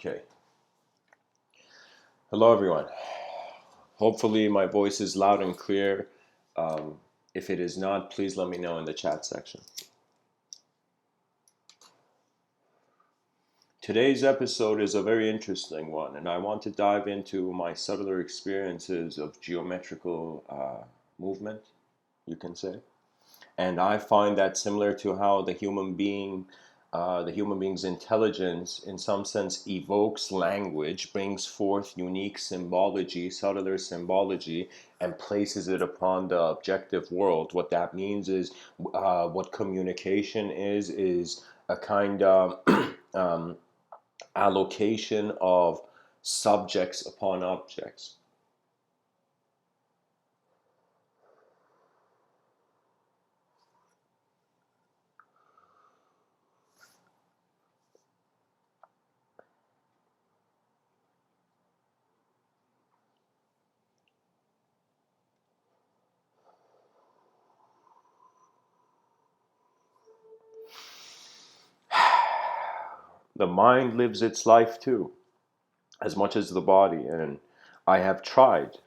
Okay. Hello, everyone. Hopefully, my voice is loud and clear. If it is not, please let me know in the chat section. Today's episode is a very interesting one, and I want to dive into my subtler experiences of geometrical movement, you can say. And I find that similar to how the human being's intelligence, in some sense, evokes language, brings forth unique symbology, subtler symbology, and places it upon the objective world. What that means is, what communication is a kind of allocation of subjects upon objects. The mind lives its life too, as much as the body, and I have tried.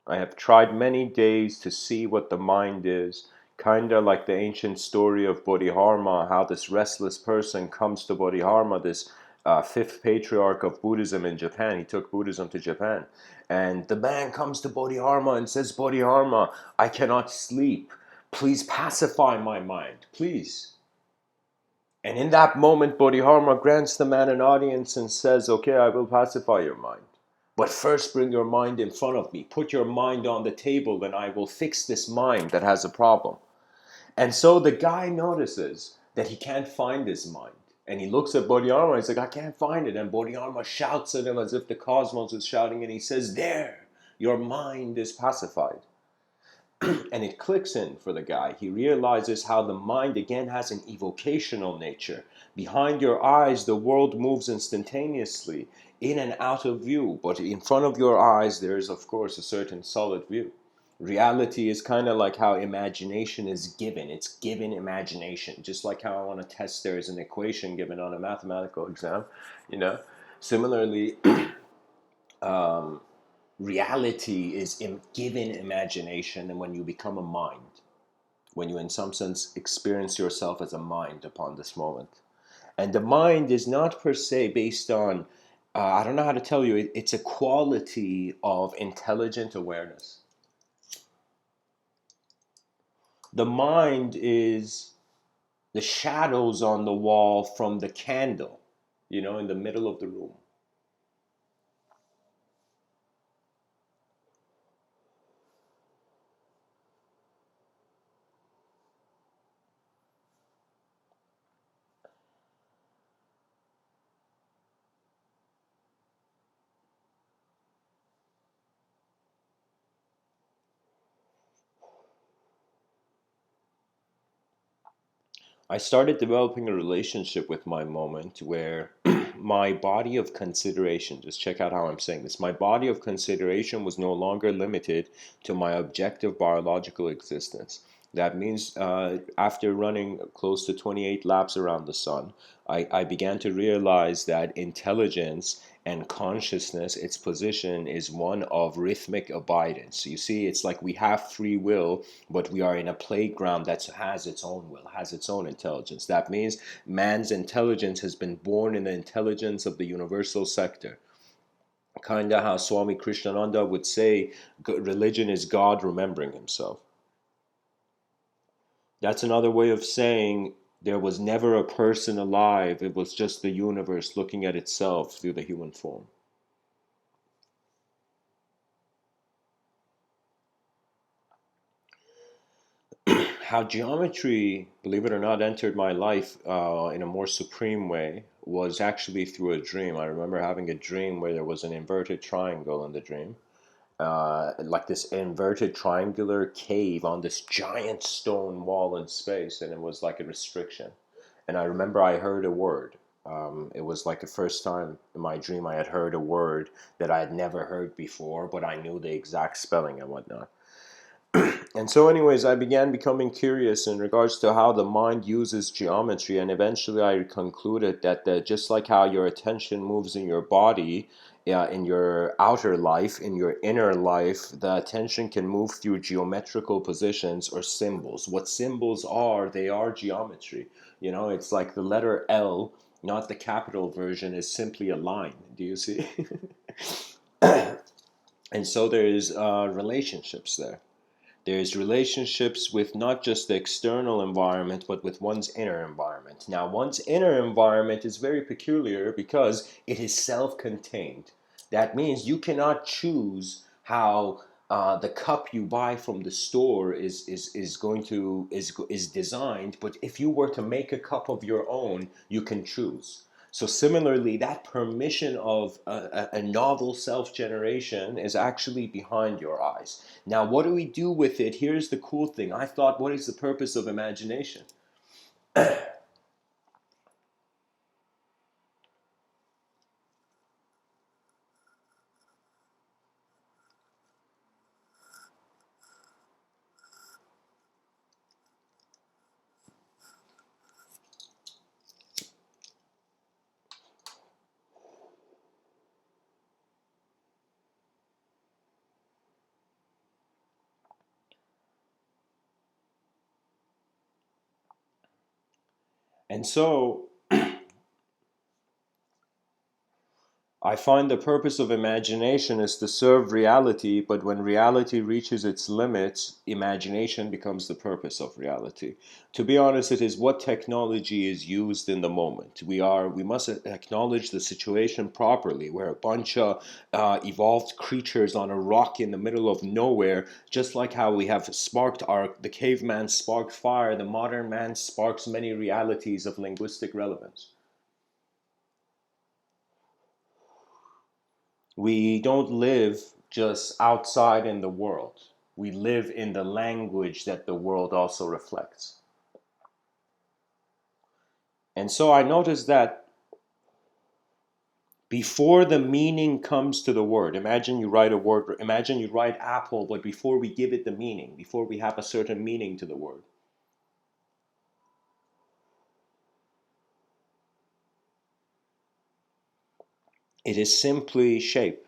I have tried many days to see what the mind is, kinda like the ancient story of Bodhidharma, how this restless person comes to Bodhidharma, this fifth patriarch of Buddhism in Japan. He took Buddhism to Japan. And the man comes to Bodhidharma and says, Bodhidharma, I cannot sleep. Please pacify my mind, please. And in that moment, Bodhidharma grants the man an audience and says, okay, I will pacify your mind. But first bring your mind in front of me. Put your mind on the table and I will fix this mind that has a problem. And so the guy notices that he can't find his mind. And he looks at Bodhidharma and he's like, I can't find it. And Bodhidharma shouts at him as if the cosmos is shouting. And he says, there, your mind is pacified. And it clicks in for the guy. He realizes how the mind again has an evocational nature. Behind your eyes, the world moves instantaneously, in and out of view. But in front of your eyes, there is, of course, a certain solid view. Reality is kind of like how imagination is given. It's given imagination. Just like how on a test there is an equation given on a mathematical exam, you know. Similarly, reality is given imagination, and when you become a mind, when you in some sense experience yourself as a mind upon this moment. And the mind is not per se based on, I don't know how to tell you, it's a quality of intelligent awareness. The mind is the shadows on the wall from the candle, in the middle of the room. I started developing a relationship with my moment where my body of consideration, just check out how I'm saying this, my body of consideration was no longer limited to my objective biological existence. That means after running close to 28 laps around the sun, I began to realize that intelligence and consciousness, its position is one of rhythmic abidance. So you see, it's like we have free will, but we are in a playground that has its own will, has its own intelligence. That means man's intelligence has been born in the intelligence of the universal sector. Kind of how Swami Krishnananda would say, religion is God remembering himself. That's another way of saying there was never a person alive, it was just the universe looking at itself through the human form. How geometry, believe it or not, entered my life in a more supreme way was actually through a dream. I remember having a dream where there was an inverted triangle in the dream. Like this inverted triangular cave on this giant stone wall in space, and it was like a restriction. And I remember I heard a word. It was like the first time in my dream I had heard a word that I had never heard before, but I knew the exact spelling and whatnot. And so, anyways, I began becoming curious in regards to how the mind uses geometry, and eventually I concluded that just like how your attention moves in your body, in your outer life, in your inner life, the attention can move through geometrical positions or symbols. What symbols are, they are geometry. You know, it's like the letter L, not the capital version, is simply a line. Do you see? And so there's relationships there. There's relationships with not just the external environment, but with one's inner environment. Now, one's inner environment is very peculiar because it is self-contained. That means you cannot choose how the cup you buy from the store is designed. But if you were to make a cup of your own, you can choose. So similarly, that permission of a novel self-generation is actually behind your eyes. Now, what do we do with it? Here's the cool thing. I thought, what is the purpose of imagination? And so I find the purpose of imagination is to serve reality, but when reality reaches its limits, imagination becomes the purpose of reality. To be honest, it is what technology is used in the moment. We must acknowledge the situation properly. We're a bunch of evolved creatures on a rock in the middle of nowhere, just like how we have sparked the caveman sparked fire, the modern man sparks many realities of linguistic relevance. We don't live just outside in the world. We live in the language that the world also reflects. And so I noticed that before the meaning comes to the word, imagine you write a word, imagine you write apple, but before we give it the meaning, before we have a certain meaning to the word, it is simply shape.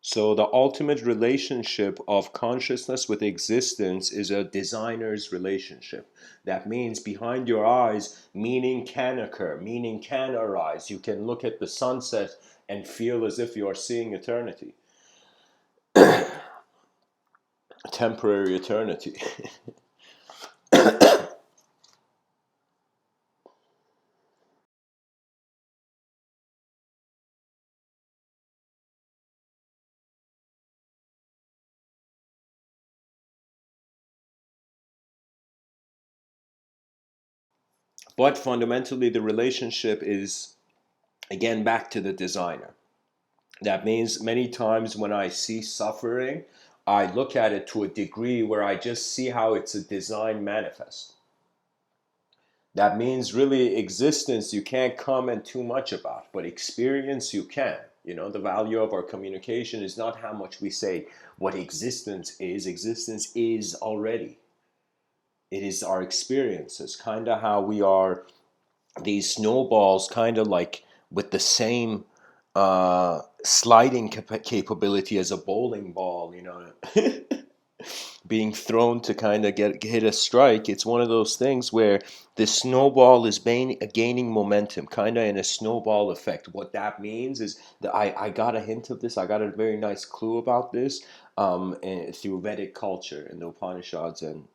So the ultimate relationship of consciousness with existence is a designer's relationship. That means behind your eyes, meaning can occur, meaning can arise. You can look at the sunset and feel as if you are seeing eternity, temporary eternity. But fundamentally, the relationship is, again, back to the designer. That means many times when I see suffering, I look at it to a degree where I just see how it's a design manifest. That means really existence you can't comment too much about, but experience you can. You know, the value of our communication is not how much we say what existence is. Existence is already. It is our experiences, kind of how we are these snowballs, kind of like with the same sliding capability as a bowling ball, you know. Being thrown to kind of get hit a strike. It's one of those things where the snowball is gaining momentum, kind of in a snowball effect. What that means is that I got a hint of this. I got a very nice clue about this through Vedic culture and the Upanishads and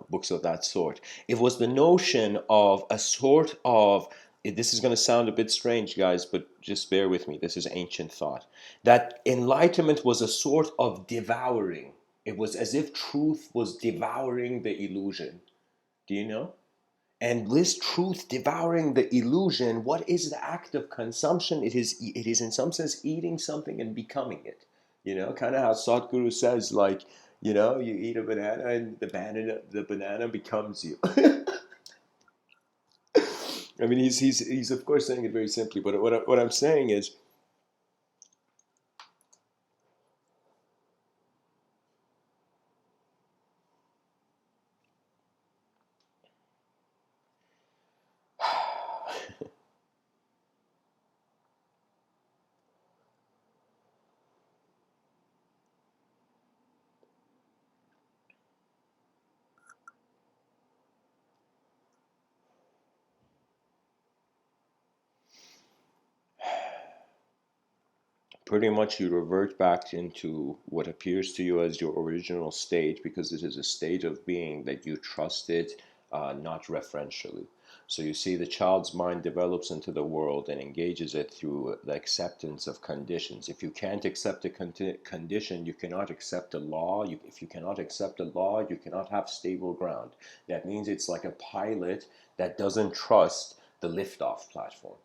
books of that sort. It was the notion of a sort of, this is going to sound a bit strange, guys, but just bear with me. This is ancient thought. That enlightenment was a sort of devouring. It was as if truth was devouring the illusion. Do you know? And this truth devouring the illusion, what is the act of consumption? It is in some sense eating something and becoming it. You know, kind of how Sadhguru says, like, you know, you eat a banana and the banana becomes you. I mean, he's of course saying it very simply, but what I'm saying is, pretty much you revert back into what appears to you as your original state, because it is a state of being that you trusted, not referentially. So you see, the child's mind develops into the world and engages it through the acceptance of conditions. If you can't accept a condition, you cannot accept a law. If you cannot accept a law, you cannot have stable ground. That means it's like a pilot that doesn't trust the liftoff platform.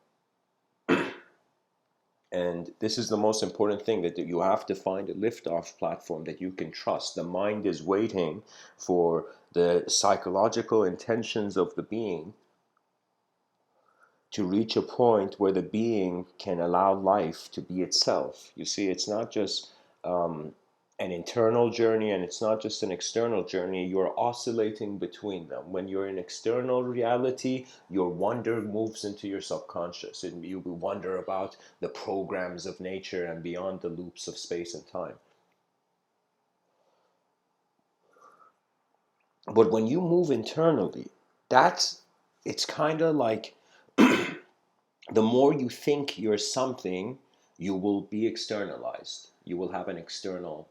And this is the most important thing, that you have to find a liftoff platform that you can trust. The mind is waiting for the psychological intentions of the being to reach a point where the being can allow life to be itself. You see, it's not just an internal journey, and it's not just an external journey. You're oscillating between them. When you're in external reality, your wonder moves into your subconscious, and you wonder about the programs of nature and beyond the loops of space and time. But when you move internally, it's kind of like, the more you think you're something, you will be externalized. You will have an external,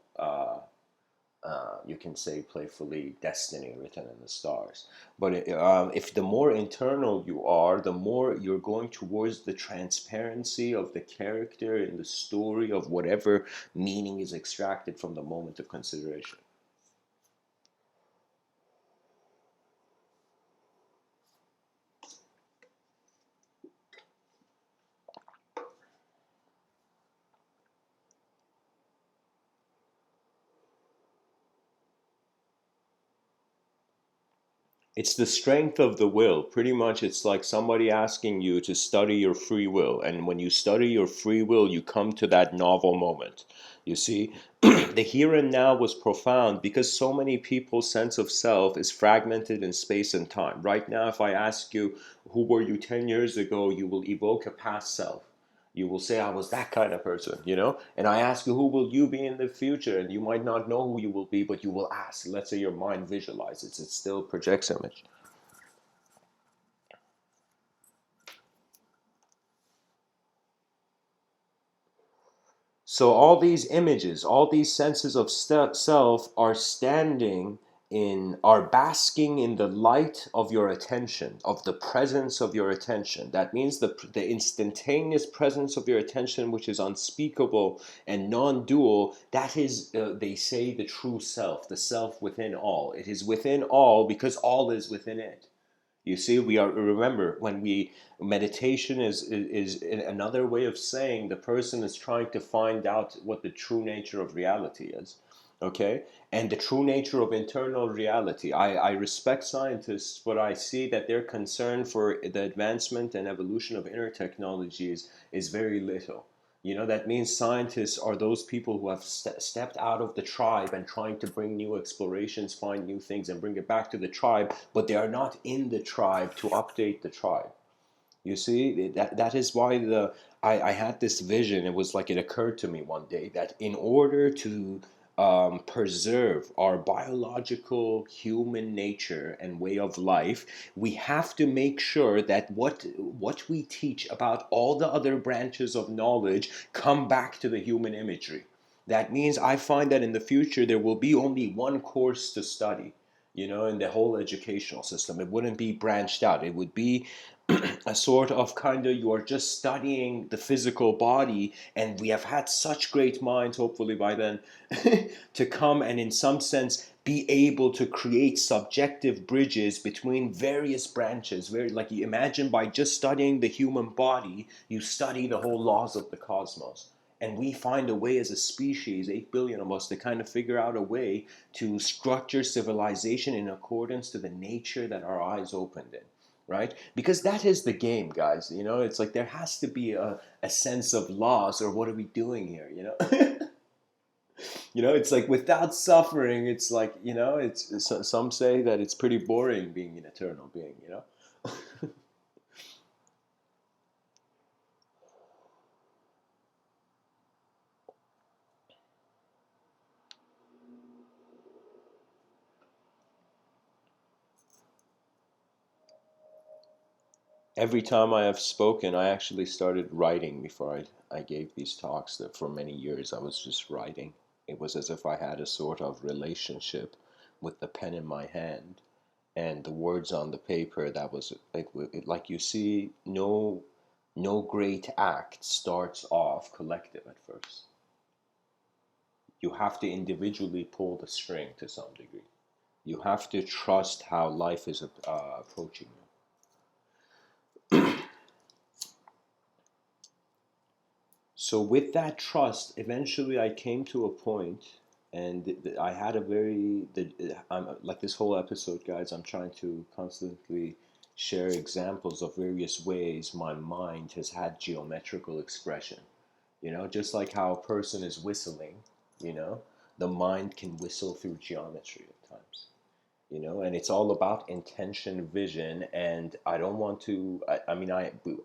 you can say playfully, destiny written in the stars. But if the more internal you are, the more you're going towards the transparency of the character in the story of whatever meaning is extracted from the moment of consideration. It's the strength of the will. Pretty much, it's like somebody asking you to study your free will. And when you study your free will, you come to that novel moment. You see, the here and now was profound because so many people's sense of self is fragmented in space and time. Right now, if I ask you, who were you 10 years ago, you will evoke a past self. You will say, I was that kind of person, you know? And I ask you, who will you be in the future? And you might not know who you will be, but you will ask. Let's say your mind visualizes, it still projects image. So all these images, all these senses of self are standing are basking in the light of your attention, of the presence of your attention. That means the instantaneous presence of your attention, which is unspeakable and non-dual. That is, they say, the true self, the self within all. It is within all because all is within it. You see, we are, remember, when we meditation is another way of saying the person is trying to find out what the true nature of reality is. Okay, and the true nature of internal reality. I respect scientists, but I see that their concern for the advancement and evolution of inner technologies is very little. You know, that means scientists are those people who have stepped out of the tribe and trying to bring new explorations, find new things, and bring it back to the tribe, but they are not in the tribe to update the tribe. You see, that is why I had this vision. It was like it occurred to me one day that in order to preserve our biological human nature and way of life, we have to make sure that what we teach about all the other branches of knowledge come back to the human imagery. That means I find that in the future there will be only one course to study, you know, in the whole educational system. It wouldn't be branched out. It would be a sort of kind of, you are just studying the physical body, and we have had such great minds, hopefully by then, to come and in some sense be able to create subjective bridges between various branches. Very, like, you imagine, by just studying the human body, you study the whole laws of the cosmos. And we find a way as a species, 8 billion of us, to kind of figure out a way to structure civilization in accordance to the nature that our eyes opened in. Right? Because that is the game, guys. You know, it's like there has to be a sense of loss, or what are we doing here? You know, you know, it's like without suffering, it's like, you know, some say that it's pretty boring being an eternal being. You know. Every time I have spoken, I actually started writing before I gave these talks. That for many years I was just writing. It was as if I had a sort of relationship with the pen in my hand and the words on the paper. That was like you see, no great act starts off collective at first. You have to individually pull the string to some degree. You have to trust how life is approaching you. So with that trust, eventually I came to a point, and I had a I'm like this whole episode, guys. I'm trying to constantly share examples of various ways my mind has had geometrical expression. Just like how a person is whistling, you know, the mind can whistle through geometry at times. And it's all about intention, vision. And I don't want to, I mean,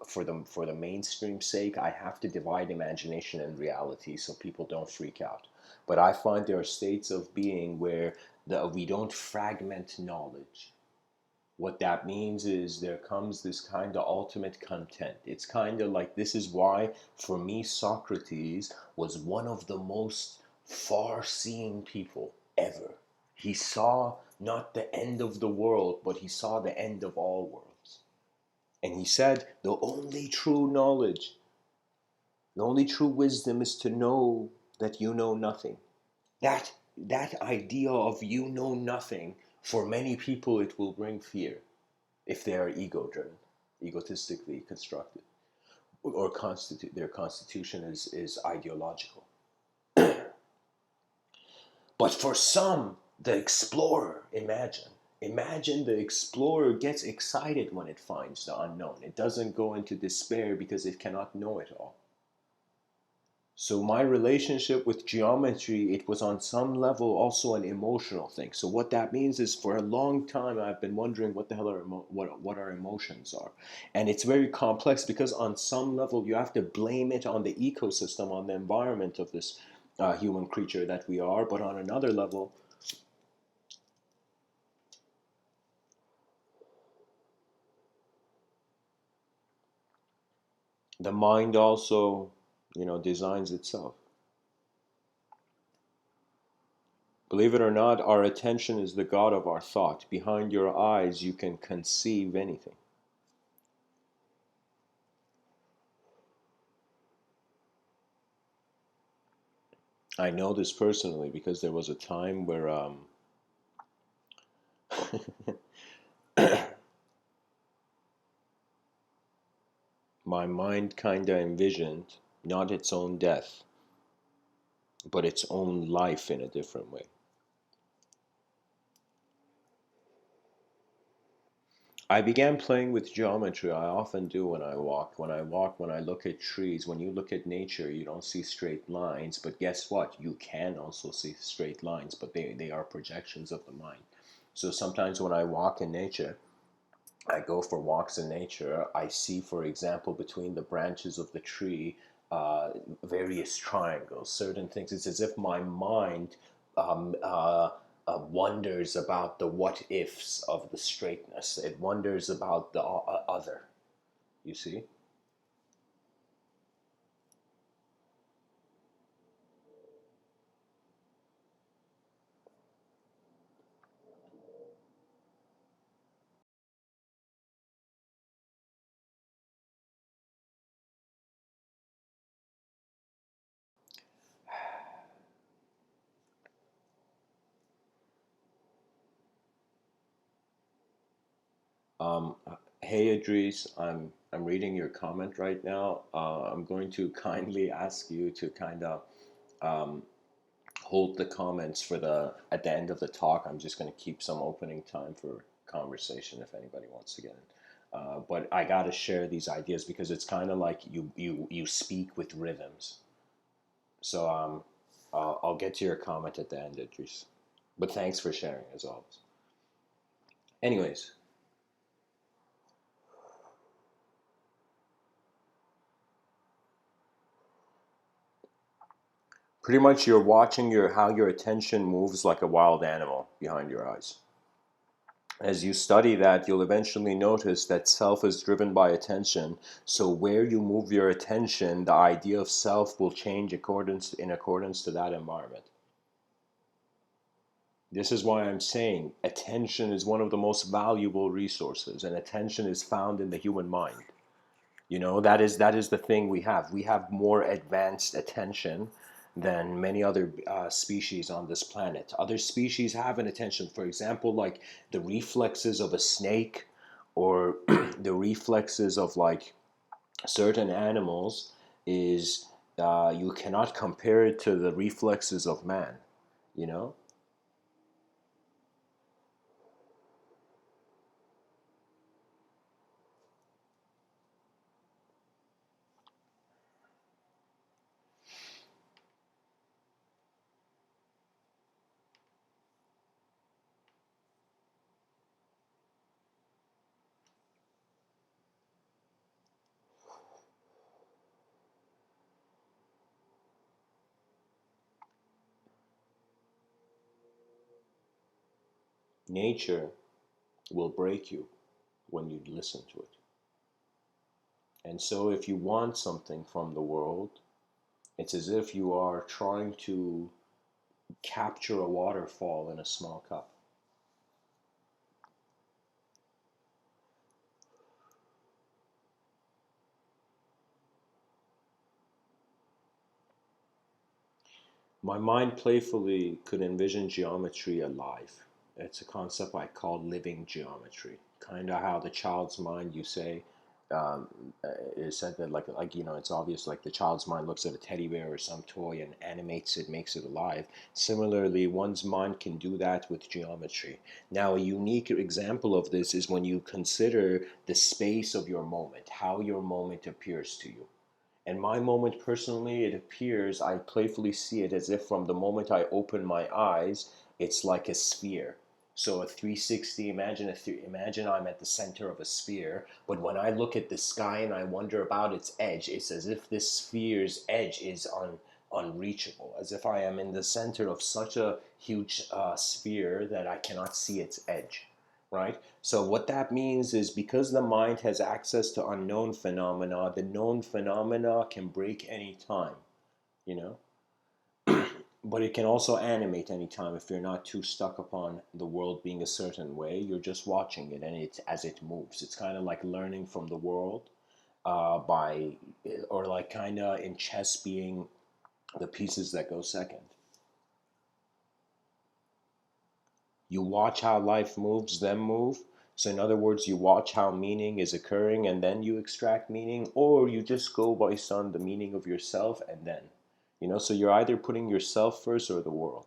for the mainstream sake, I have to divide imagination and reality so people don't freak out. But I find there are states of being where we don't fragment knowledge. What that means is there comes this kind of ultimate content. It's kind of like, this is why for me Socrates was one of the most far-seeing people ever. He saw not the end of the world, but he saw the end of all worlds. And he said, the only true knowledge, the only true wisdom is to know that you know nothing. That idea of you know nothing, for many people it will bring fear if they are ego-driven, egotistically constructed, or their constitution is ideological. But for some, the explorer, imagine the explorer gets excited when it finds the unknown. It doesn't go into despair because it cannot know it all. So my relationship with geometry, it was on some level also an emotional thing. So what that means is, for a long time I've been wondering what the hell are what our emotions are. And it's very complex because on some level you have to blame it on the ecosystem, on the environment of this human creature that we are. But on another level, the mind also, designs itself. Believe it or not, our attention is the god of our thought. Behind your eyes, you can conceive anything. I know this personally because there was a time where my mind kind of envisioned not its own death, but its own life in a different way. I began playing with geometry. I often do when I walk. When I look at trees, when you look at nature, you don't see straight lines. But guess what? You can also see straight lines, but they are projections of the mind. So sometimes when I walk in nature, I go for walks in nature, I see, for example, between the branches of the tree, various triangles, certain things. It's as if my mind um, uh, wonders about the what ifs of the straightness. It wonders about the other, you see? Um, hey Idris, I'm reading your comment right now. I'm going to kindly ask you to kind of um, hold the comments for the at the end of the talk. I'm just going to keep some opening time for conversation if anybody wants to get in. But I got to share these ideas because it's kind of like you speak with rhythms. So I'll get to your comment at the end, Idris. But thanks for sharing as always. Anyways, pretty much you're watching how your attention moves like a wild animal behind your eyes. As you study that, you'll eventually notice that self is driven by attention. So where you move your attention, the idea of self will change in accordance to that environment. This is why I'm saying attention is one of the most valuable resources, and attention is found in the human mind. That is the thing we have. We have more advanced attention than many other species on this planet. Other species have an attention, for example, like the reflexes of a snake, or the reflexes of like certain animals is you cannot compare it to the reflexes of man. You know, nature will break you when you listen to it. And so, if you want something from the world, it's as if you are trying to capture a waterfall in a small cup. My mind playfully could envision geometry alive. It's a concept I call living geometry. Kind of how the child's mind, you say, um, is said that it's obvious, like the child's mind looks at a teddy bear or some toy and animates it, makes it alive. Similarly, one's mind can do that with geometry. Now, a unique example of this is when you consider the space of your moment, how your moment appears to you. And my moment personally, it appears, I playfully see it as if from the moment I open my eyes, it's like a sphere. So a 360, imagine I'm at the center of a sphere, but when I look at the sky and I wonder about its edge, it's as if this sphere's edge is unreachable, as if I am in the center of such a huge sphere that I cannot see its edge, right? So what that means is, because the mind has access to unknown phenomena, the known phenomena can break any time, you know? But it can also animate any time if you're not too stuck upon the world being a certain way. You're just watching it and it's as it moves. It's kind of like learning from the world by, or like kind of in chess being the pieces that go second. You watch how life moves, them move. So, in other words, you watch how meaning is occurring and then you extract meaning, or you just go based on the meaning of yourself and then, so you're either putting yourself first or the world,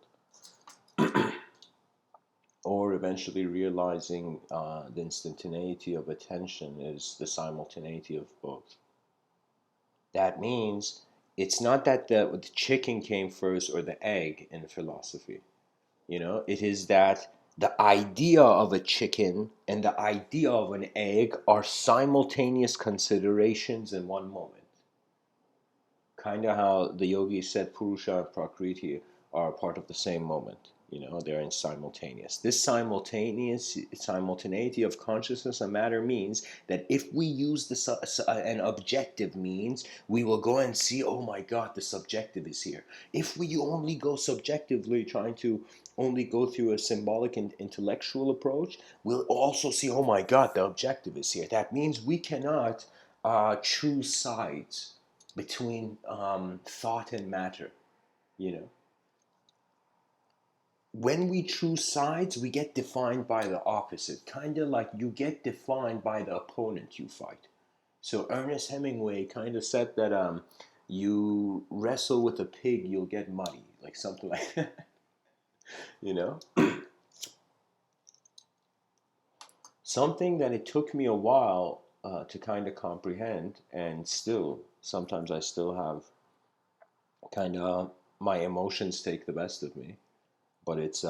or eventually realizing the instantaneity of attention is the simultaneity of both. That means it's not that the chicken came first or the egg in philosophy. It is that the idea of a chicken and the idea of an egg are simultaneous considerations in one moment. Kind of how the yogi said Purusha and Prakriti are part of the same moment. They're in simultaneous. This simultaneous simultaneity of consciousness and matter means that if we use an objective means, we will go and see, oh my God, the subjective is here. If we only go subjectively, trying to only go through a symbolic and intellectual approach, we'll also see, oh my God, the objective is here. That means we cannot choose sides between thought and matter. You know, when we choose sides, we get defined by the opposite. Kind of like you get defined by the opponent you fight. So Ernest Hemingway kind of said that you wrestle with a pig, you'll get muddy, like something like that. you know, Something that it took me a while to kind of comprehend, and still sometimes I still have kind of my emotions take the best of me. But it's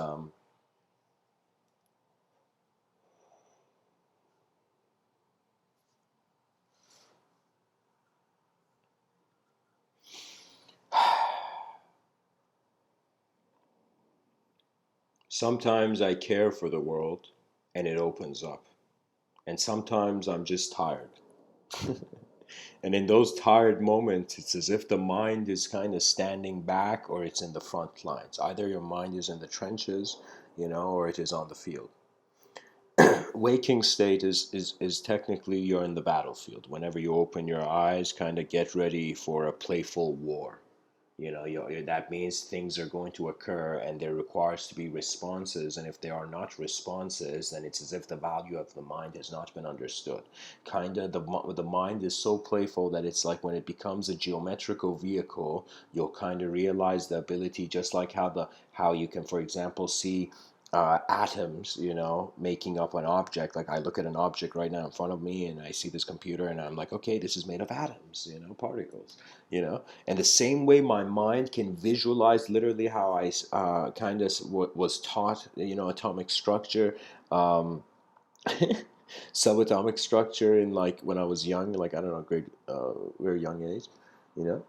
sometimes I care for the world, and it opens up. And sometimes I'm just tired. And in those tired moments, it's as if the mind is kind of standing back or it's in the front lines. Either your mind is in the trenches, or it is on the field. Waking state is technically you're in the battlefield. Whenever you open your eyes, kind of get ready for a playful war. That means things are going to occur and there requires to be responses. And if there are not responses, then it's as if the value of the mind has not been understood. Kind of the mind is so playful that it's like when it becomes a geometrical vehicle, you'll kind of realize the ability, just like how you can, for example, see atoms, making up an object. Like I look at an object right now in front of me and I see this computer and I'm like, okay, this is made of atoms, particles, And the same way my mind can visualize literally how I kind of was taught, atomic structure, subatomic structure in like when I was young, like I don't know, grade, very young age, you know.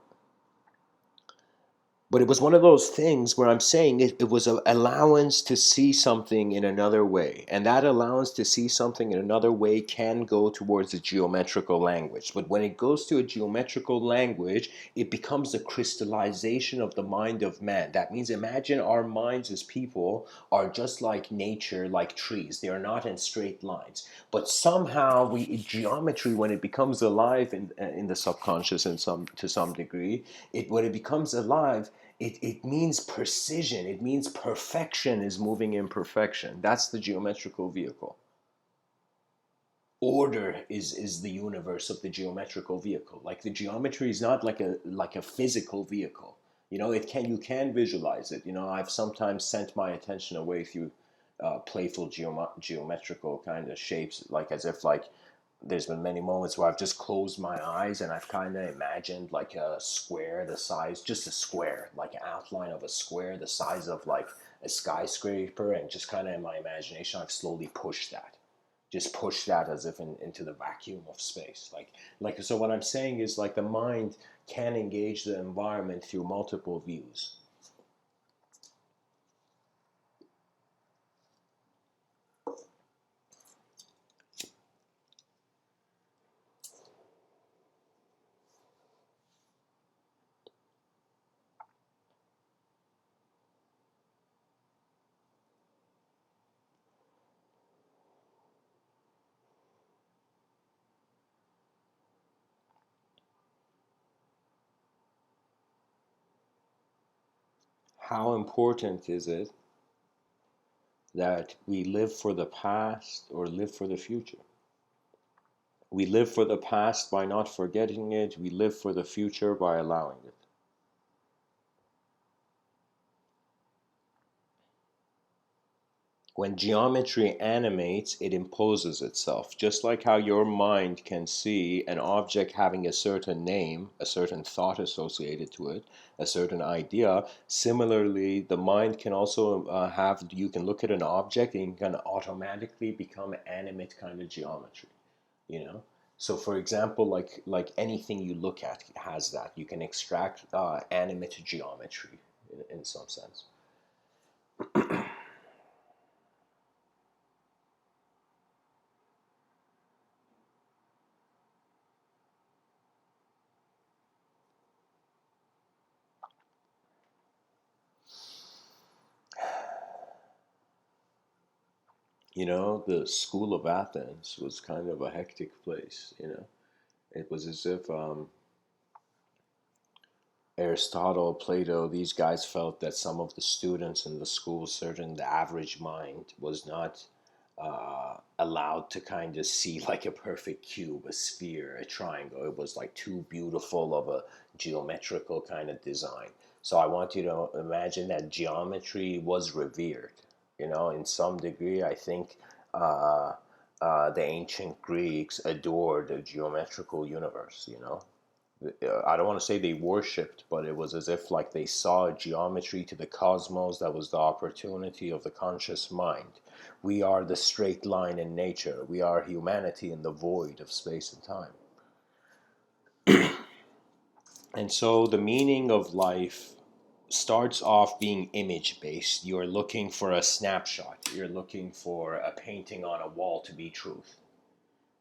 But it was one of those things where I'm saying it was an allowance to see something in another way. And that allowance to see something in another way can go towards a geometrical language. But when it goes to a geometrical language, it becomes a crystallization of the mind of man. That means imagine our minds as people are just like nature, like trees. They are not in straight lines. But somehow geometry, when it becomes alive in the subconscious to some degree, when it becomes alive, it means precision. It means perfection is moving in perfection. That's the geometrical vehicle. Order is the universe of the geometrical vehicle. Like the geometry is not like a physical vehicle. You can visualize it. I've sometimes sent my attention away through playful geometrical kind of shapes, like as if like there's been many moments where I've just closed my eyes and I've kind of imagined like a square, the size, just a square, like an outline of a square, the size of like a skyscraper, and just kind of in my imagination, I've slowly pushed that. Just push that as if into the vacuum of space. So what I'm saying is like the mind can engage the environment through multiple views. How important is it that we live for the past or live for the future? We live for the past by not forgetting it. We live for the future by allowing it. When geometry animates, it imposes itself. Just like how your mind can see an object having a certain name, a certain thought associated to it, a certain idea, similarly, the mind can also you can look at an object and you can automatically become animate kind of geometry, So for example, like anything you look at has that. You can extract animate geometry in some sense. The School of Athens was kind of a hectic place. It was as if Aristotle, Plato, these guys felt that some of the students in the school, certain the average mind, was not allowed to kind of see like a perfect cube, a sphere, a triangle. It was like too beautiful of a geometrical kind of design. So I want you to imagine that geometry was revered. In some degree, I think the ancient Greeks adored the geometrical universe. I don't want to say they worshipped, but it was as if like they saw a geometry to the cosmos that was the opportunity of the conscious mind. We are the straight line in nature. We are humanity in the void of space and time. And so the meaning of life starts off being image based. You're looking for a snapshot. You're looking for a painting on a wall to be truth.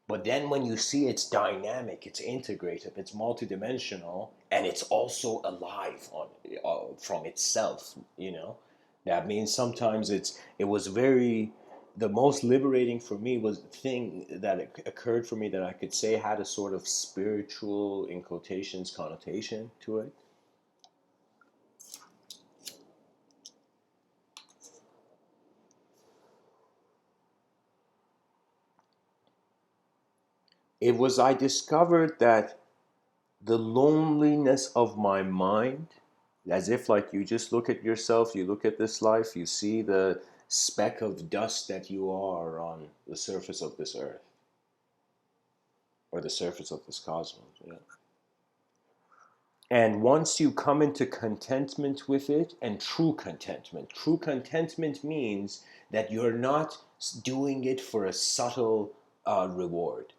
But then when you see it's dynamic, it's integrative, it's multidimensional, and it's also alive from itself, That means sometimes it was very the most liberating for me was the thing that occurred for me that I could say had a sort of spiritual, in quotations, connotation to it. It was I discovered that the loneliness of my mind, as if like you just look at yourself, you look at this life, you see the speck of dust that you are on the surface of this earth or the surface of this cosmos. Yeah. And once you come into contentment with it, and true contentment means that you're not doing it for a subtle reward.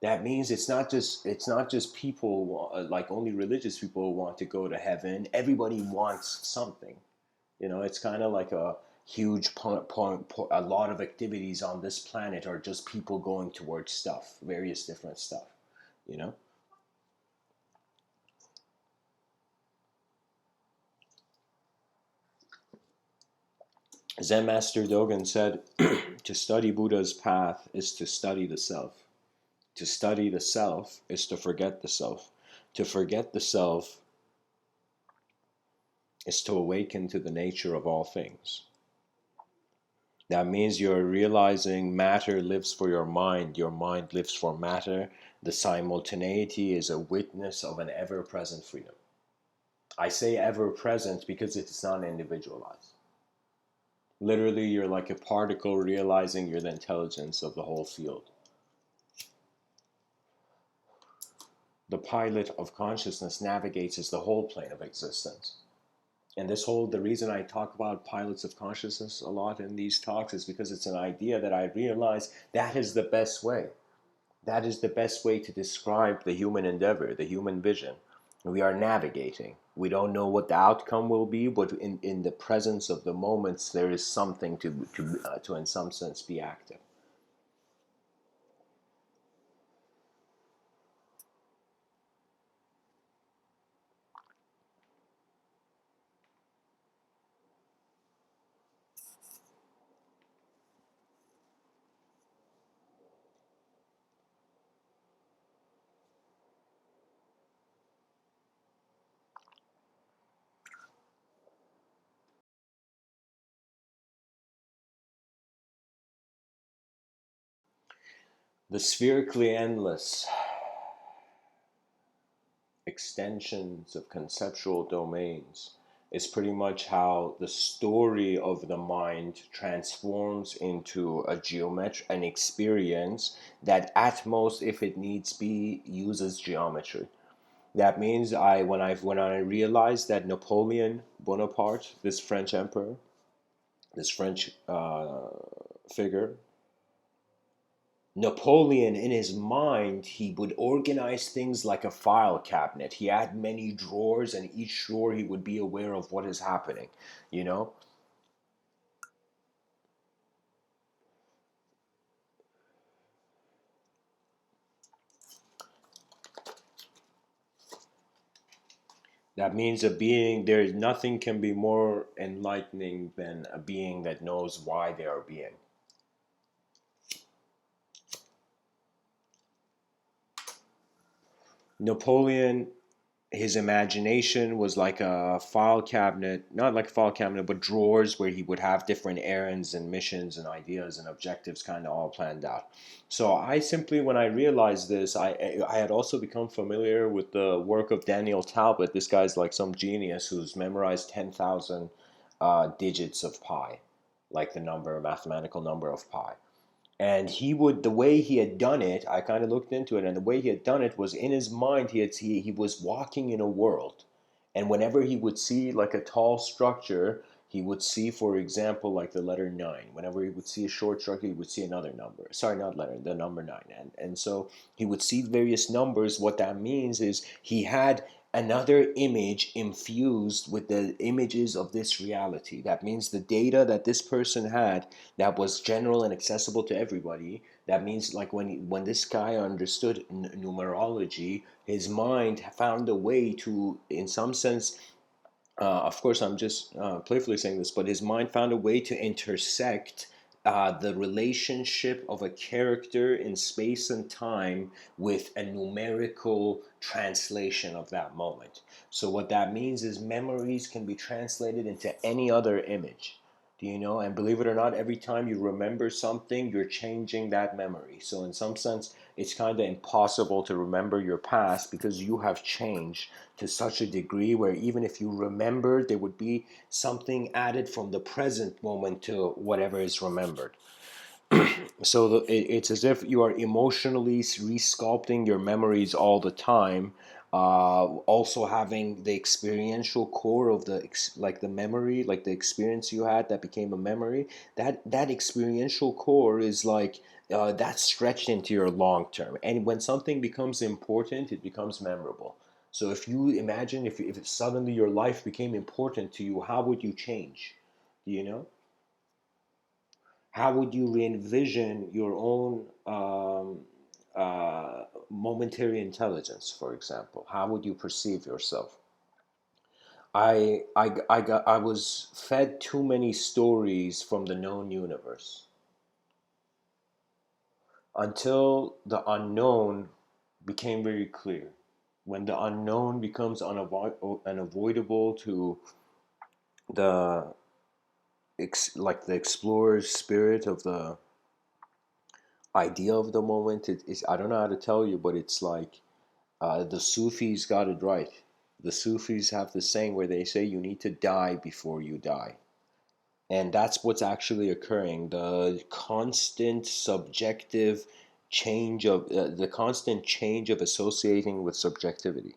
That means it's not just people like only religious people want to go to heaven. Everybody wants something. It's kind of like a huge a lot of activities on this planet are just people going towards stuff, various different stuff. You know. Zen Master Dogen said, to study Buddha's path is to study the self. To study the self is to forget the self. To forget the self is to awaken to the nature of all things. That means you're realizing matter lives for your mind lives for matter. The simultaneity is a witness of an ever-present freedom. I say ever-present because it's not individualized. Literally, you're like a particle realizing you're the intelligence of the whole field. The pilot of consciousness navigates as the whole plane of existence. And the reason I talk about pilots of consciousness a lot in these talks is because it's an idea that I realize that is the best way. That is the best way to describe the human endeavor, the human vision. We are navigating. We don't know what the outcome will be, but in the presence of the moments, there is something to in some sense, be active. The spherically endless extensions of conceptual domains is pretty much how the story of the mind transforms into an experience that at most, if it needs be, uses geometry. That means when I realized that Napoleon Bonaparte, this French emperor, this French figure, Napoleon, in his mind, he would organize things like a file cabinet. He had many drawers, and each drawer he would be aware of what is happening, you know? That means a being, there is nothing can be more enlightening than a being that knows why they are being. Napoleon, his imagination was like a file cabinet, not like a file cabinet, but drawers where he would have different errands and missions and ideas and objectives kind of all planned out. So I simply, when I realized this, I had also become familiar with the work of Daniel Talbot. This guy's like some genius who's memorized 10,000 digits of pi, like the mathematical number of pi. And the way he had done it, I kind of looked into it, and the way he had done it was in his mind. He was walking in a world, and whenever he would see like a tall structure, he would see, for example, like the letter 9. Whenever he would see a short structure, he would see another number. Sorry, not letter, the number 9. And so he would see various numbers. What that means is he had another image infused with the images of this reality. That means the data that this person had that was general and accessible to everybody. That means like when this guy understood numerology, his mind found a way to, in some sense, of course, I'm just playfully saying this, but his mind found a way to intersect the relationship of a character in space and time with a numerical translation of that moment. So, what that means is memories can be translated into any other image. Do you know? And believe it or not, every time you remember something, you're changing that memory. So, in some sense, it's kind of impossible to remember your past because you have changed to such a degree where even if you remembered, there would be something added from the present moment to whatever is remembered. So it's as if you are emotionally resculpting your memories all the time, also having the experiential core of like the memory, like the experience you had that became a memory. That experiential core is like that's stretched into your long term, and when something becomes important, it becomes memorable. So if you imagine if suddenly your life became important to you, how would you change? Do you know? How would you re-envision your own momentary intelligence, for example? How would you perceive yourself? I was fed too many stories from the known universe until the unknown became very clear. When the unknown becomes unavoidable to the like the explorer's spirit of the idea of the moment, I don't know how to tell you, but it's like the Sufis got it right. The Sufis have this saying where they say you need to die before you die. And that's what's actually occurring. The constant change of associating with subjectivity.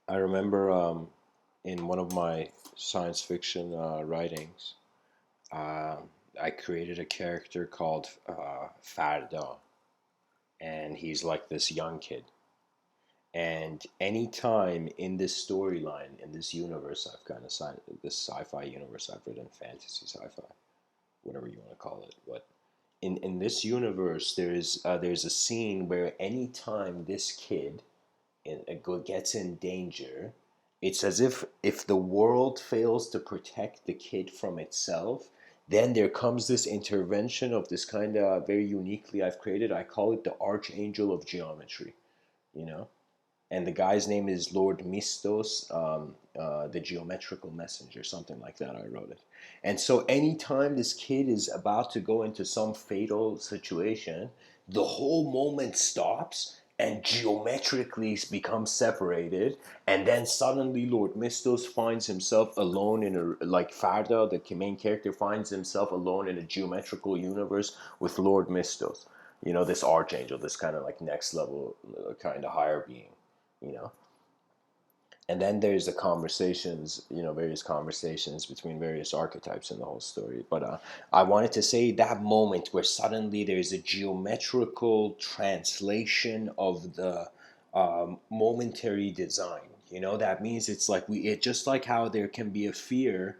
I remember in one of my science fiction writings, uh, I created a character called Farda, and he's like this young kid. And anytime in this storyline, in this universe, I've kind of signed this sci-fi universe I've written, fantasy sci-fi, whatever you want to call it. But in this universe, there's a scene where anytime this kid gets in danger, it's as if the world fails to protect the kid from itself. Then there comes this intervention of this kind of very uniquely I've created. I call it the Archangel of Geometry. You know, and the guy's name is Lord Mistos, the geometrical messenger, something like that. I wrote it. And so anytime this kid is about to go into some fatal situation, the whole moment stops and geometrically becomes separated, and then suddenly Lord Mistos finds himself alone in a, like Farda, the main character, finds himself alone in a geometrical universe with Lord Mistos, you know, this archangel, this kind of like next level kind of higher being, you know. And then there's the conversations, you know, various conversations between various archetypes in the whole story. But I wanted to say that moment where suddenly there's a geometrical translation of the momentary design. You know, that means it's like it just like how there can be a fear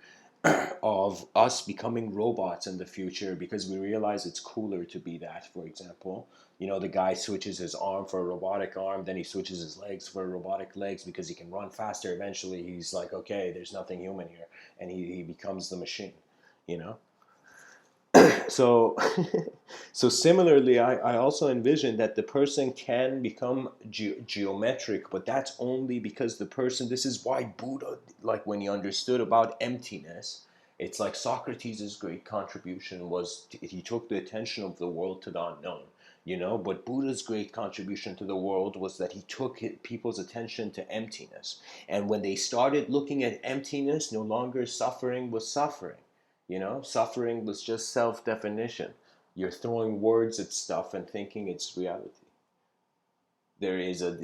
of us becoming robots in the future because we realize it's cooler to be that, for example. You know, the guy switches his arm for a robotic arm, then he switches his legs for robotic legs because he can run faster. Eventually, he's like, okay, there's nothing human here. And he becomes the machine, you know? So, so similarly, I also envision that the person can become geometric, but that's only because the person. This is why Buddha, like when he understood about emptiness, it's like Socrates' great contribution was he took the attention of the world to the unknown. But Buddha's great contribution to the world was that he took people's attention to emptiness, and when they started looking at emptiness, no longer suffering was suffering. Suffering was just self-definition. You're throwing words at stuff and thinking it's reality.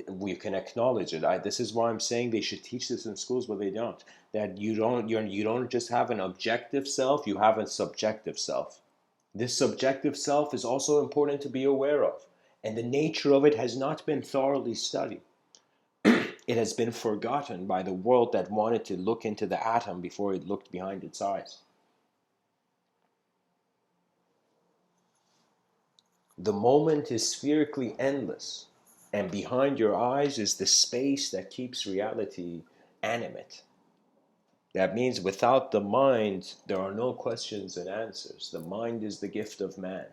We can acknowledge it. This is why I'm saying they should teach this in schools, but they don't. That you don't just have an objective self, you have a subjective self. This subjective self is also important to be aware of, and the nature of it has not been thoroughly studied. It has been forgotten by the world that wanted to look into the atom before it looked behind its eyes. The moment is spherically endless, and behind your eyes is the space that keeps reality animate. That means without the mind, there are no questions and answers. The mind is the gift of man,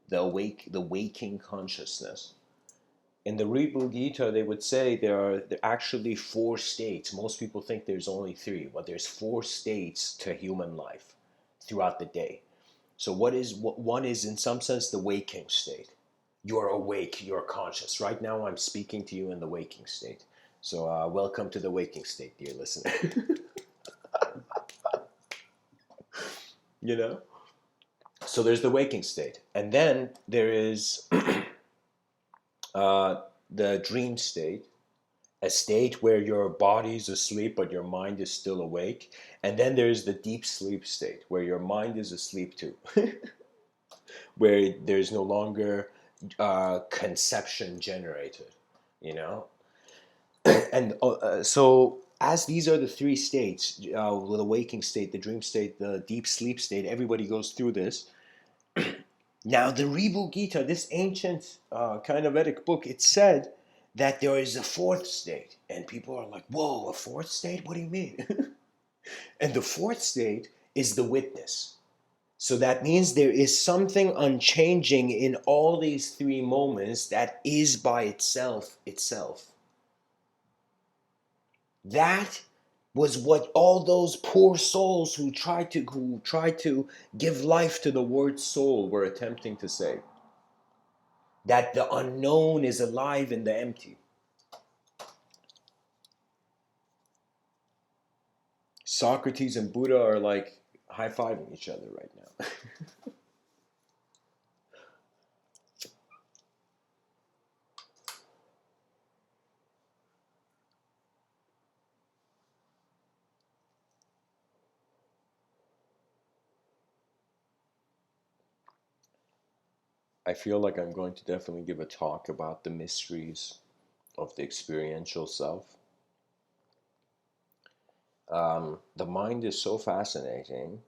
the waking consciousness. In the Rebel Gita, they would say there are actually 4 states. Most people think there's only 3, but there's 4 states to human life throughout the day. So one is in some sense the waking state. You're awake, you're conscious. Right now I'm speaking to you in the waking state. So welcome to the waking state, dear listener. you know? So there's the waking state. And then there is the dream state, a state where your body's asleep but your mind is still awake. And then there's the deep sleep state where your mind is asleep too. Where there's no longer conception generated, you know? And so as these are the 3 states, the waking state, the dream state, the deep sleep state, everybody goes through this. Now the Rebel Gita, this ancient kind of Vedic book, it said that there is a 4th state. And people are like, whoa, a 4th state? What do you mean? And the 4th state is the witness. So that means there is something unchanging in all these 3 moments that is by itself. That was what all those poor souls who tried to give life to the word soul were attempting to say. That the unknown is alive in the empty. Socrates and Buddha are like high-fiving each other right now. I feel like I'm going to definitely give a talk about the mysteries of the experiential self. The mind is so fascinating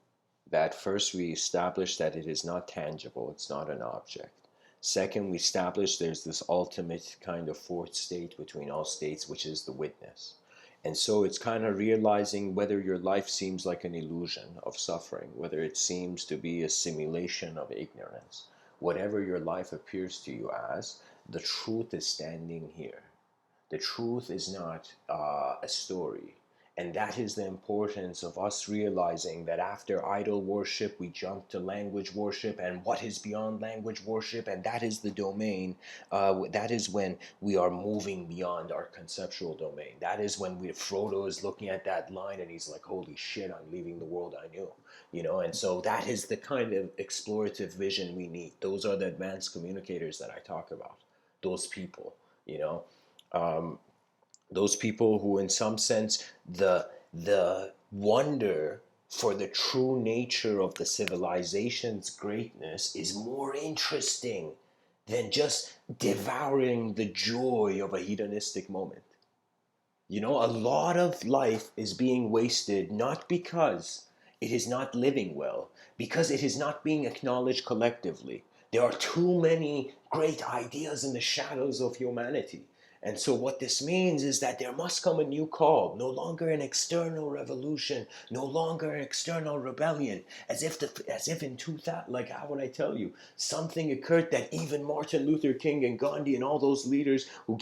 that first we establish that it is not tangible, it's not an object. Second, we establish there's this ultimate kind of 4th state between all states, which is the witness. And so it's kind of realizing whether your life seems like an illusion of suffering, whether it seems to be a simulation of ignorance. Whatever your life appears to you as, the truth is standing here. The truth is not a story. And that is the importance of us realizing that after idol worship, we jump to language worship, and what is beyond language worship, and that is the domain. That is when we are moving beyond our conceptual domain. That is when Frodo is looking at that line and he's like, holy shit, I'm leaving the world I knew. And so that is the kind of explorative vision we need. Those are the advanced communicators that I talk about. Those people, those people who in some sense the wonder for the true nature of the civilization's greatness is more interesting than just devouring the joy of a hedonistic moment. A lot of life is being wasted not because it is not living well, because it is not being acknowledged collectively. There are too many great ideas in the shadows of humanity. And so what this means is that there must come a new call, no longer an external revolution, no longer an external rebellion, as if in 2000, like how would I tell you, something occurred that even Martin Luther King and Gandhi and all those leaders who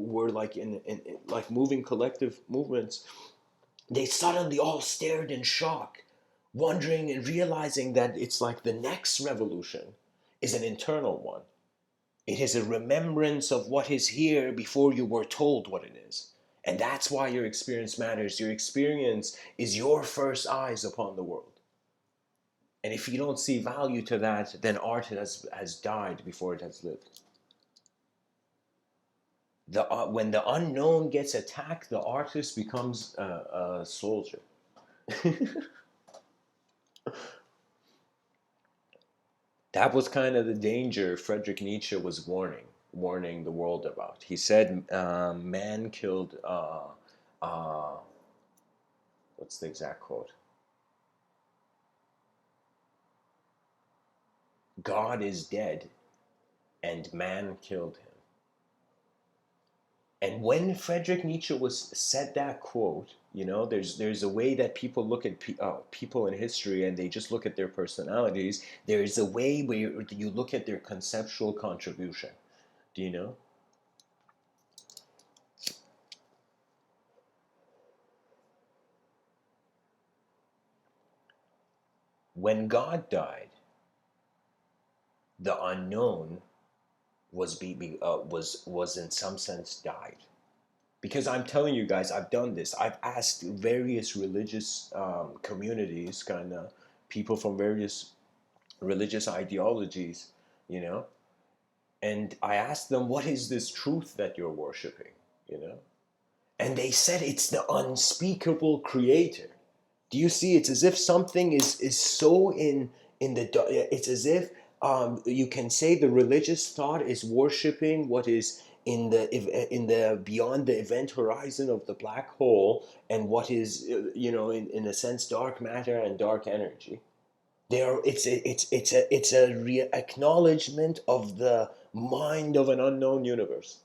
were like in like moving collective movements, they suddenly all stared in shock, wondering and realizing that it's like the next revolution is an internal one. It is a remembrance of what is here before you were told what it is. And that's why your experience matters. Your experience is your first eyes upon the world. And if you don't see value to that, then art has died before it has lived. When the unknown gets attacked, the artist becomes a soldier. That was kind of the danger Friedrich Nietzsche was warning the world about. He said, "Man killed." Uh, what's the exact quote? God is dead, and man killed him. And when Friedrich Nietzsche said that quote, there's a way that people look at people in history, and they just look at their personalities. There is a way where you look at their conceptual contribution. Do you know? When God died, the unknown was in some sense died. Because I'm telling you guys, I've done this. I've asked various religious communities, kind of people from various religious ideologies, you know, and I asked them, what is this truth that you're worshiping, you know? And they said it's the unspeakable creator. Do you see? It's as if something is so in the. It's as if you can say the religious thought is worshiping what is in the beyond the event horizon of the black hole, and what is in a sense dark matter and dark energy. There, it's a acknowledgement of the mind of an unknown universe.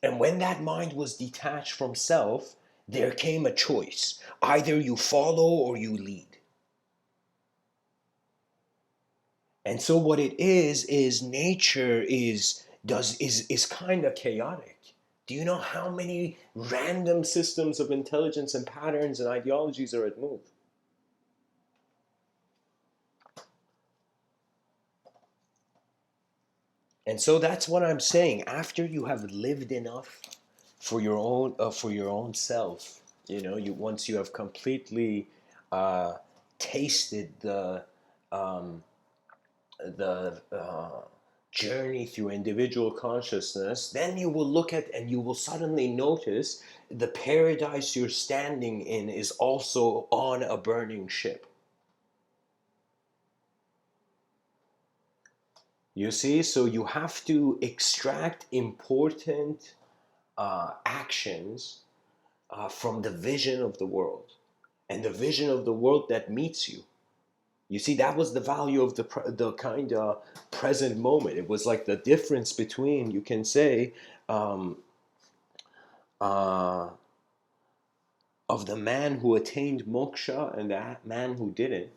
And when that mind was detached from self, there came a choice. Either you follow or you lead. And so what it is nature is kind of chaotic. Do you know how many random systems of intelligence and patterns and ideologies are at move? And so that's what I'm saying. After you have lived enough for your own self, you once you have completely uh, tasted um, the journey through individual consciousness, then you will look at and you will suddenly notice the paradise you're standing in is also on a burning ship. You see, so you have to extract important actions from the vision of the world, and the vision of the world that meets you. You see, that was the value of the kind of present moment. It was like the difference between, you can say, um, uh, of the man who attained moksha and the man who didn't.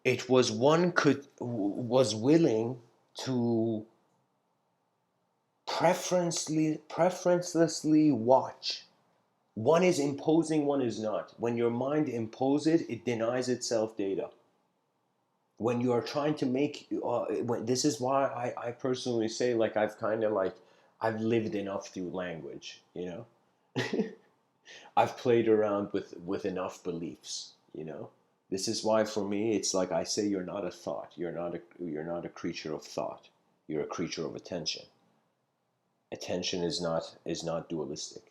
It was one was willing to preferencelessly watch. One is imposing, one is not. When your mind imposes it, it denies itself data. When you are trying to make, this is why I personally say, like, I've lived enough through language, I've played around with enough beliefs. This is why for me it's like I say, you're not a thought. You're not a creature of thought. You're a creature of attention. Attention is not dualistic.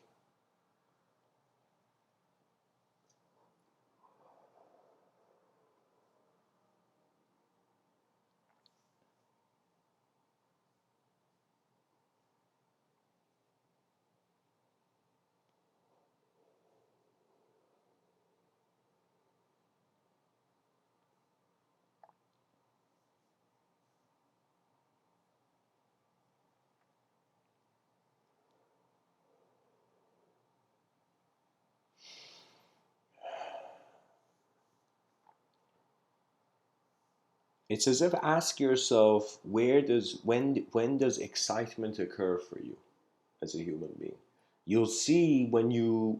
It's as if ask yourself, when does excitement occur for you as a human being? You'll see when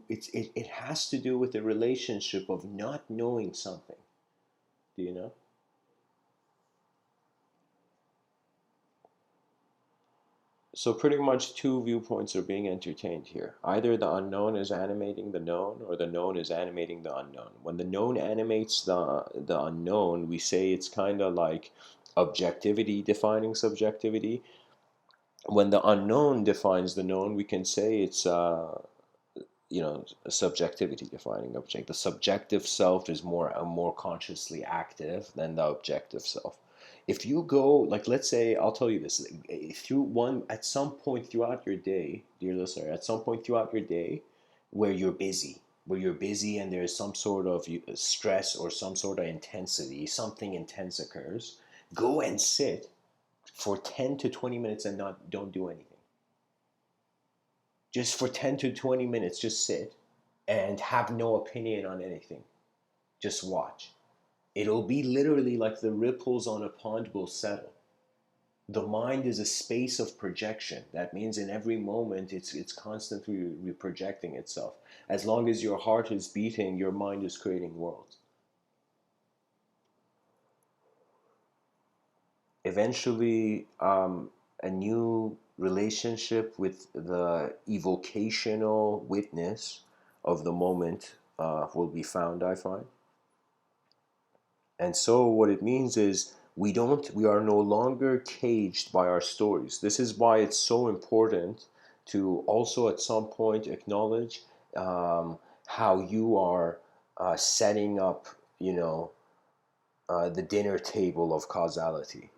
it has to do with the relationship of not knowing something. Do you know? So pretty much two viewpoints are being entertained here. Either the unknown is animating the known, or the known is animating the unknown. When the known animates the unknown, we say it's kind of like objectivity defining subjectivity. When the unknown defines the known, we can say it's subjectivity defining object. The subjective self is more consciously active than the objective self. If you go, like, let's say, I'll tell you this, through one at some point throughout your day, dear listener, at some point throughout your day where you're busy, and there's some sort of stress or some sort of intensity, something intense occurs, go and sit for 10 to 20 minutes and not don't do anything. Just for 10 to 20 minutes, just sit and have no opinion on anything. Just watch. It'll be literally like the ripples on a pond will settle. The mind is a space of projection. That means in every moment it's constantly projecting itself. As long as your heart is beating, your mind is creating worlds. Eventually, a new relationship with the evocational witness of the moment will be found, I find. And so what it means is we are no longer caged by our stories. This is why it's so important to also at some point acknowledge how you are setting up, the dinner table of causality.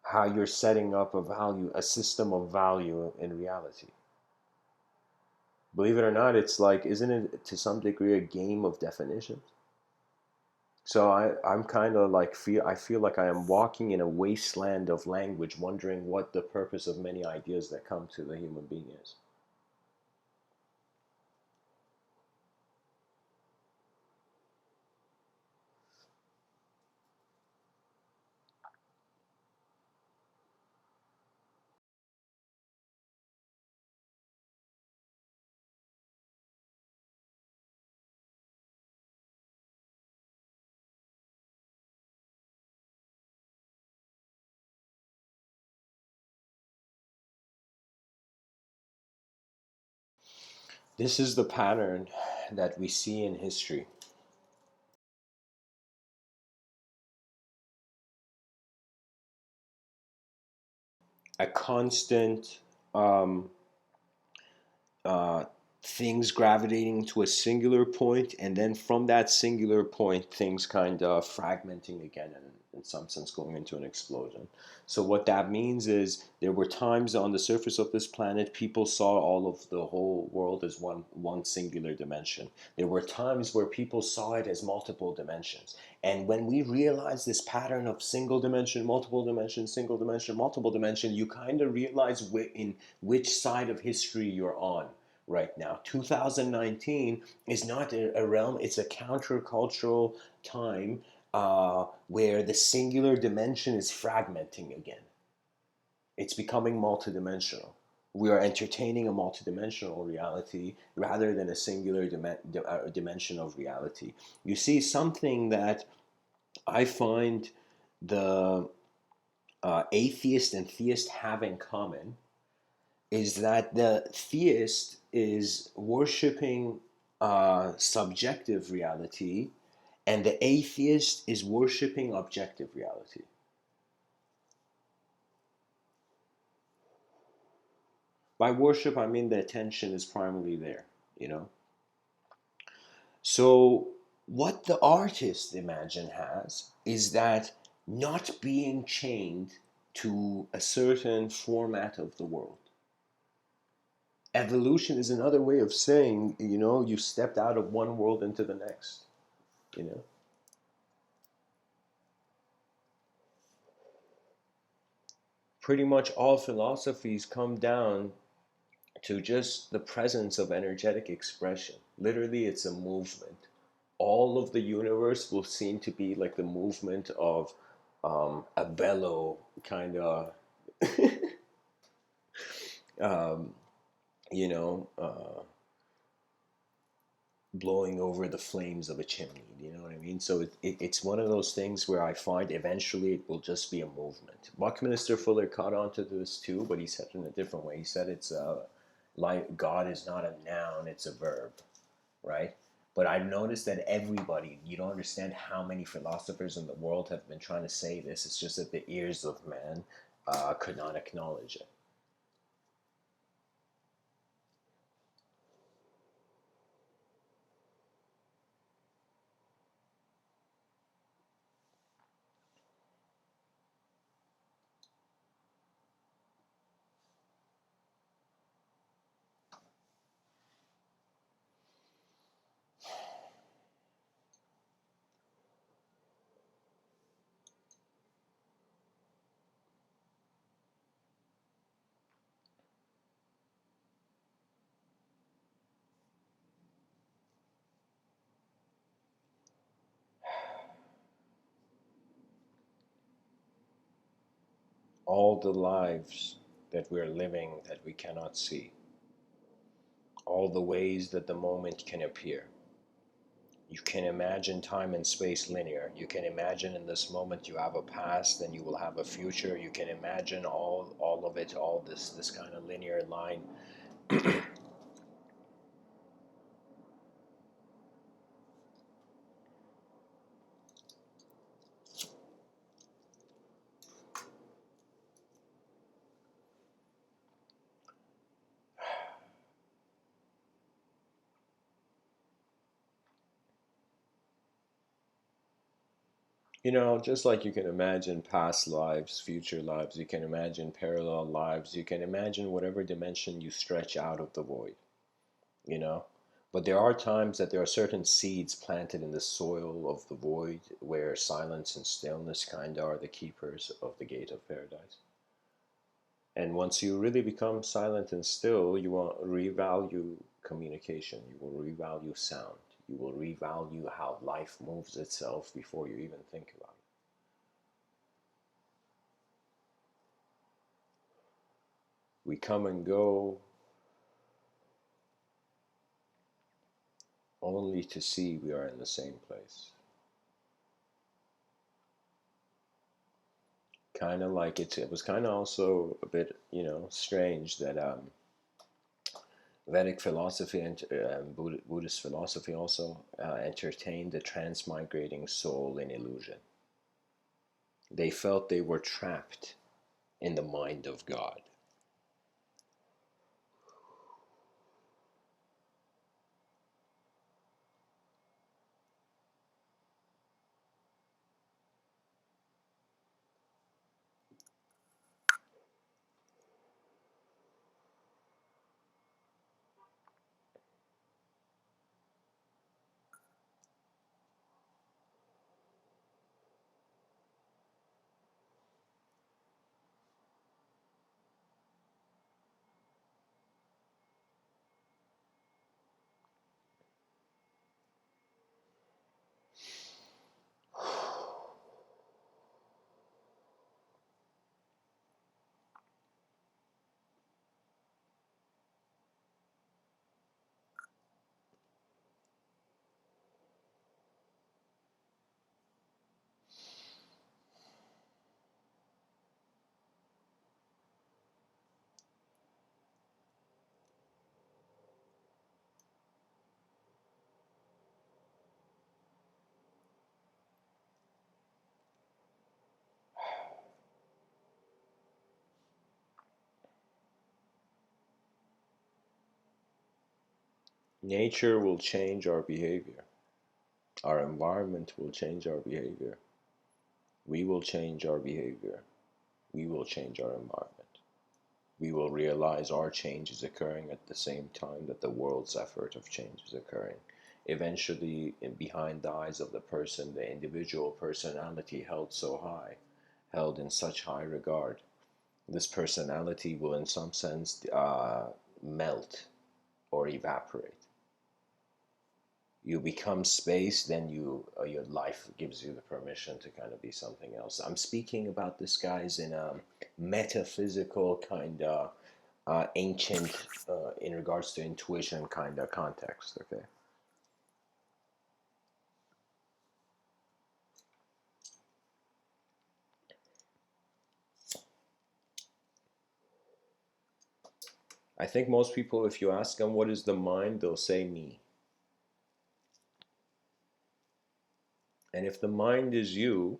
How you're setting up a system of value in reality. Believe it or not, it's like, isn't it to some degree a game of definitions? So I'm kind of like I feel like I am walking in a wasteland of language, wondering what the purpose of many ideas that come to the human being is. This is the pattern that we see in history. A constant um, uh, things gravitating to a singular point, and then from that singular point, things kind of fragmenting again, and in some sense going into an explosion. So what that means is there were times on the surface of this planet people saw all of the whole world as one singular dimension. There were times where people saw it as multiple dimensions. And when we realize this pattern of single dimension, multiple dimension, single dimension, multiple dimension, you kind of realize in which side of history you're on right now. 2019 is not a realm, it's a countercultural time where the singular dimension is fragmenting again. It's becoming multidimensional. We are entertaining a multidimensional reality rather than a singular dimension of reality. You see, something that I find the atheist and theist have in common is that the theist is worshiping subjective reality, and the atheist is worshiping objective reality. By worship, I mean the attention is primarily there, you know? So, what the artist, imagine, has is that not being chained to a certain format of the world. Evolution is another way of saying, you stepped out of one world into the next, you know? Pretty much all philosophies come down to just the presence of energetic expression. Literally, it's a movement. all of the universe will seem to be like the movement of a bellow kind of, um, you know, blowing over the flames of a chimney. Do you know what I mean? So it's one of those things where I find eventually it will just be a movement. Buckminster Fuller caught on to this too, but he said it in a different way. He said it's like God is not a noun, it's a verb, right? But I've noticed that everybody, you don't understand how many philosophers in the world have been trying to say this. It's just that the ears of man could not acknowledge it. All the lives that we're living that we cannot see, all the ways that the moment can appear. You can imagine time and space linear. You can imagine in this moment you have a past and you will have a future. You can imagine all of it, all this kind of linear line. Just like you can imagine past lives, future lives, you can imagine parallel lives, you can imagine whatever dimension you stretch out of the void, you know? But there are times that there are certain seeds planted in the soil of the void where silence and stillness kind of are the keepers of the gate of paradise. And once you really become silent and still, you will revalue communication, you will revalue sound, you will revalue how life moves itself before you even think about it. We come and go only to see we are in the same place. Kind of like it was kind of also a bit, strange that Vedic philosophy and Buddhist philosophy also entertained the transmigrating soul in illusion. They felt they were trapped in the mind of God. Nature will change our behavior. Our environment will change our behavior. We will change our behavior. We will change our environment. We will realize our change is occurring at the same time that the world's effort of change is occurring. Eventually, behind the eyes of the person, the individual personality held so high, held in such high regard, this personality will, in some sense, melt or evaporate. you become space, then your life gives you the permission to kind of be something else. I'm speaking about this, guys, in a metaphysical kind of ancient, in regards to intuition kind of context. Okay. I think most people, if you ask them what is the mind, they'll say me. And if the mind is you,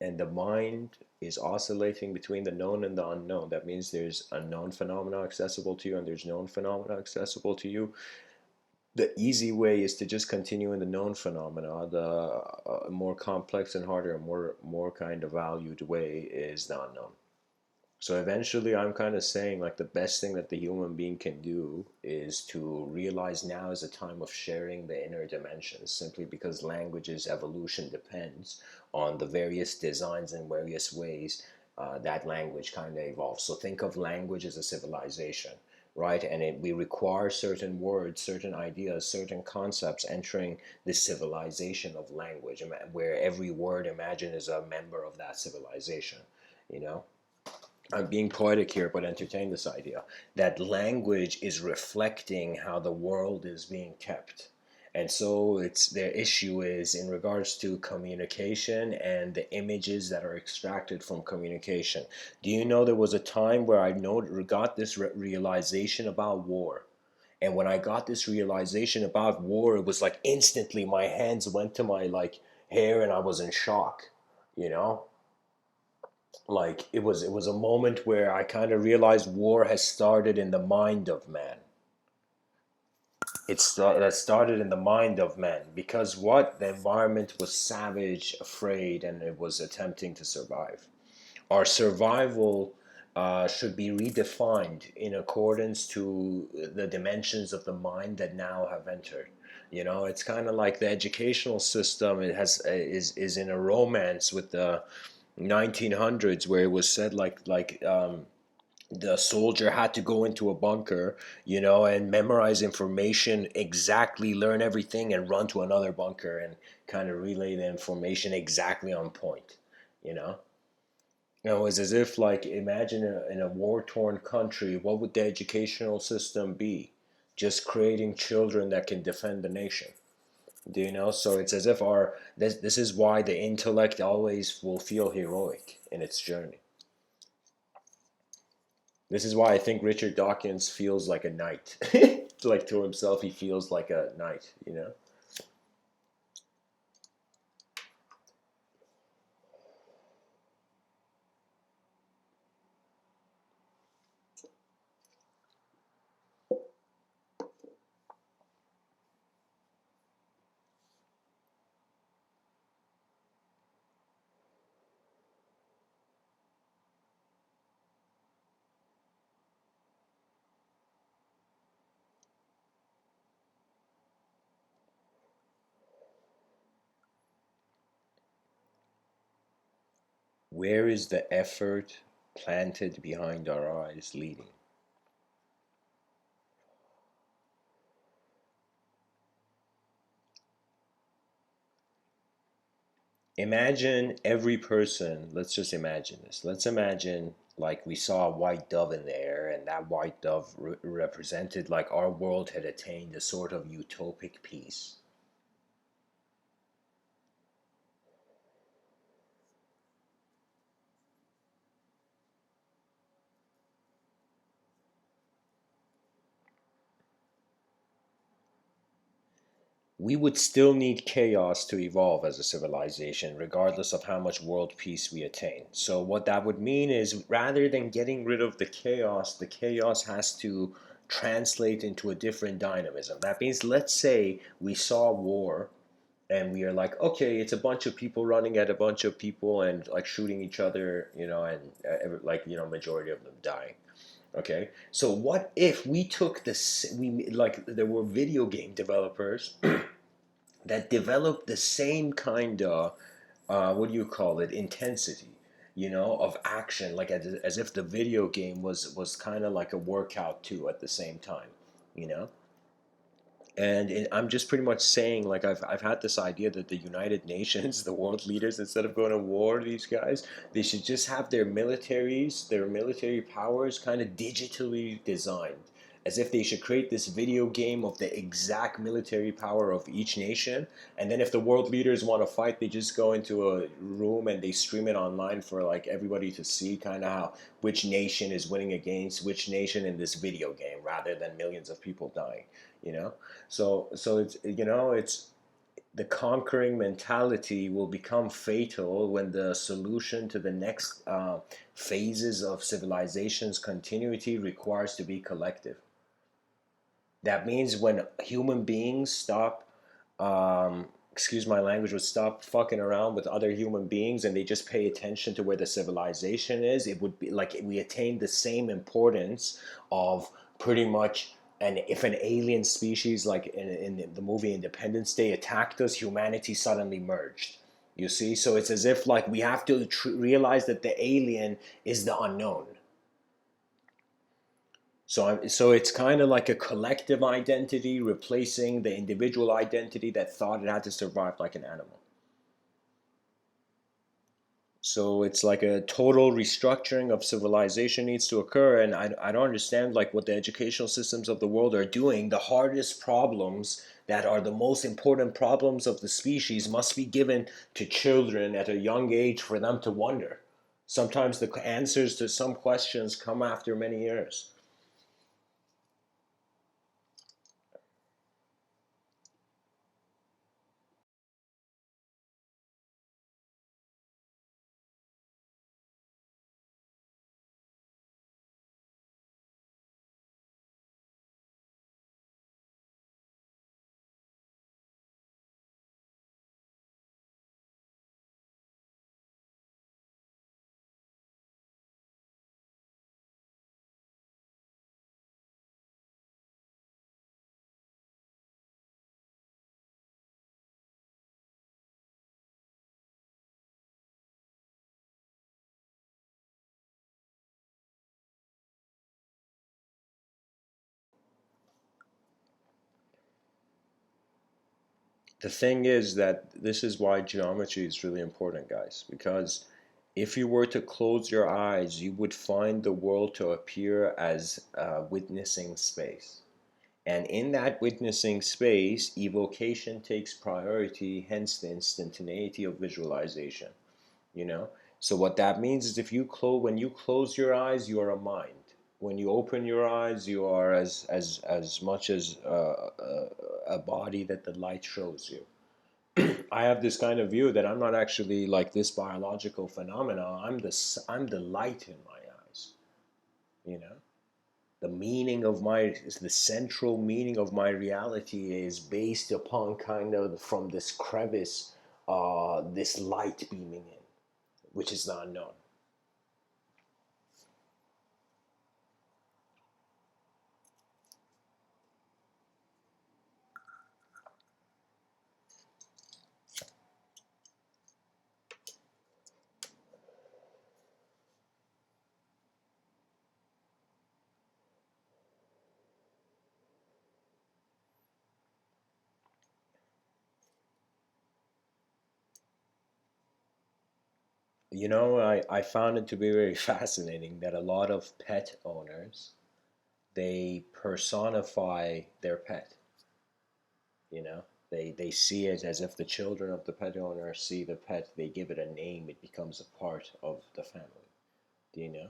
and the mind is oscillating between the known and the unknown, that means there's unknown phenomena accessible to you and there's known phenomena accessible to you. The easy way is to just continue in the known phenomena. The more complex and harder, more kind of valued way is the unknown. So eventually, I'm kind of saying like the best thing that the human being can do is to realize now is a time of sharing the inner dimensions, simply because language's evolution depends on the various designs and various ways that language kind of evolves. So think of language as a civilization, right? And we require certain words, certain ideas, certain concepts entering this civilization of language, where every word, imagine, is a member of that civilization, you know? I'm being poetic here, but entertain this idea that language is reflecting how the world is being kept. And so it's their issue is in regards to communication and the images that are extracted from communication. Do you know there was a time where got this realization about war? And when I got this realization about war, it was like instantly my hands went to my like hair and I was in shock, you know? Like it was a moment where I kind of realized war has started in the mind of man. That started in the mind of man because what the environment was savage, afraid, and it was attempting to survive. Our survival should be redefined in accordance to the dimensions of the mind that now have entered. You know, it's kind of like the educational system. It has is in a romance with the 1900s, where it was said the soldier had to go into a bunker, and memorize information exactly, learn everything, and run to another bunker and kind of relay the information exactly on point. You know, it was as if, like, imagine in a war-torn country, what would the educational system be? Just creating children that can defend the nation. Do you know? So it's as if this is why the intellect always will feel heroic in its journey. This is why I think Richard Dawkins feels like a knight. Like, to himself, he feels like a knight. Where is the effort planted behind our eyes leading? Imagine every person, let's just imagine this. Let's imagine like we saw a white dove in the air, and that white dove represented like our world had attained a sort of utopic peace. We would still need chaos to evolve as a civilization, regardless of how much world peace we attain. So, what that would mean is rather than getting rid of the chaos has to translate into a different dynamism. That means, let's say we saw war and we are like, okay, it's a bunch of people running at a bunch of people and like shooting each other, and majority of them dying. Okay, so what if we took this? We like there were video game developers that develop the same kind of what do you call it, intensity, of action, like as if the video game was kind of like a workout too at the same time, you know And I'm just pretty much saying, like, I've had this idea that the United Nations, the world leaders, instead of going to war, these guys, they should just have their militaries, their military powers kind of digitally designed. As if they should create this video game of the exact military power of each nation. And then if the world leaders want to fight, they just go into a room and they stream it online for like everybody to see kind of how which nation is winning against which nation in this video game rather than millions of people dying, you know? So it's, it's the conquering mentality will become fatal when the solution to the next phases of civilization's continuity requires to be collective. That means when human beings stop, excuse my language, would stop fucking around with other human beings and they just pay attention to where the civilization is, it would be like we attain the same importance of pretty much. And if an alien species, like in the movie Independence Day, attacked us, humanity suddenly merged. You see? So it's as if like we have to realize that the alien is the unknown. So it's kind of like a collective identity replacing the individual identity that thought it had to survive like an animal. So it's like a total restructuring of civilization needs to occur, and I don't understand like what the educational systems of the world are doing. The hardest problems that are the most important problems of the species must be given to children at a young age for them to wonder. Sometimes the answers to some questions come after many years. The thing is that this is why geometry is really important, guys, because if you were to close your eyes, you would find the world to appear as a witnessing space. And in that witnessing space, evocation takes priority, hence the instantaneity of visualization, you know? So what that means is if you close when you close your eyes, you are a mind. When you open your eyes, you are as much as a body that the light shows you. I have this kind of view that I'm not actually like this biological phenomena. I'm the light in my eyes. You know, the central meaning of my reality is based upon kind of from this crevice, this light beaming in, which is the unknown. I found it to be very fascinating that a lot of pet owners they personify their pet. You know, they see it as if the children of the pet owner see the pet, they give it a name, it becomes a part of the family. Do you know?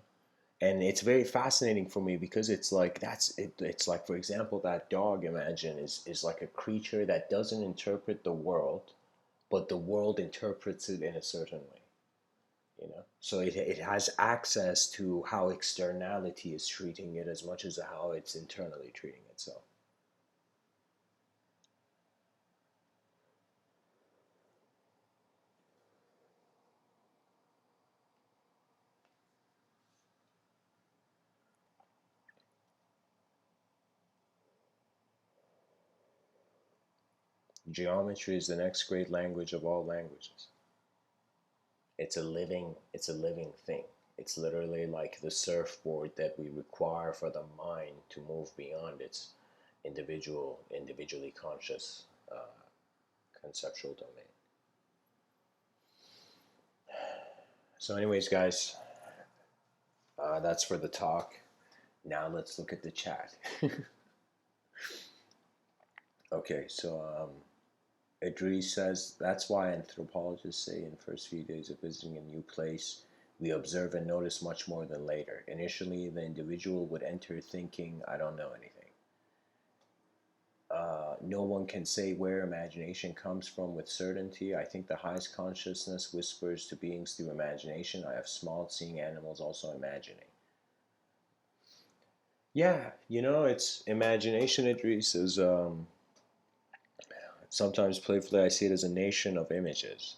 And it's very fascinating for me because it's like it's like, for example, that dog, imagine, is like a creature that doesn't interpret the world, but the world interprets it in a certain way. So it has access to how externality is treating it as much as how it's internally treating itself. Geometry is the next great language of all languages. It's a living thing. It's literally like the surfboard that we require for the mind to move beyond individually conscious conceptual domain. So anyways, guys, that's for the talk. Now let's look at the chat. Okay, so Idris says, that's why anthropologists say in the first few days of visiting a new place, we observe and notice much more than later. Initially, the individual would enter thinking, I don't know anything. No one can say where imagination comes from with certainty. I think the highest consciousness whispers to beings through imagination. I have small seeing animals also imagining. Yeah, it's imagination, Idris, is sometimes playfully I see it as a nation of images.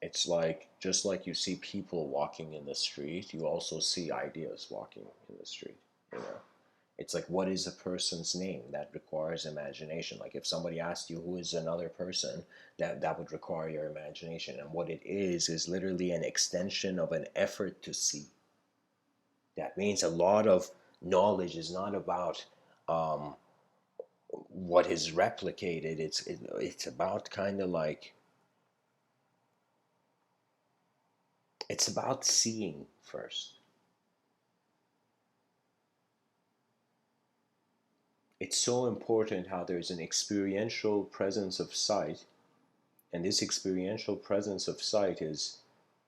It's like, just like you see people walking in the street, you also see ideas walking in the street, you know? It's like, what is a person's name? That requires imagination. Like if somebody asked you who is another person, that would require your imagination. And what it is literally an extension of an effort to see. That means a lot of knowledge is not about what is replicated. It's about kind of like, it's about seeing first. It's so important how there's an experiential presence of sight, and this experiential presence of sight is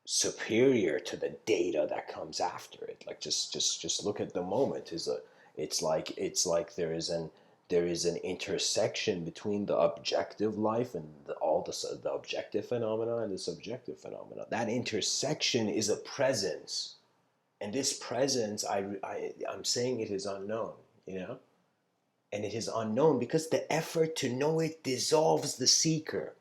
superior to the data that comes after it. Like just look at the moment. It's like there is an intersection between the objective life and the objective phenomena and the subjective phenomena. That intersection is a presence, and this presence, I'm saying it is unknown, and it is unknown because the effort to know it dissolves the seeker.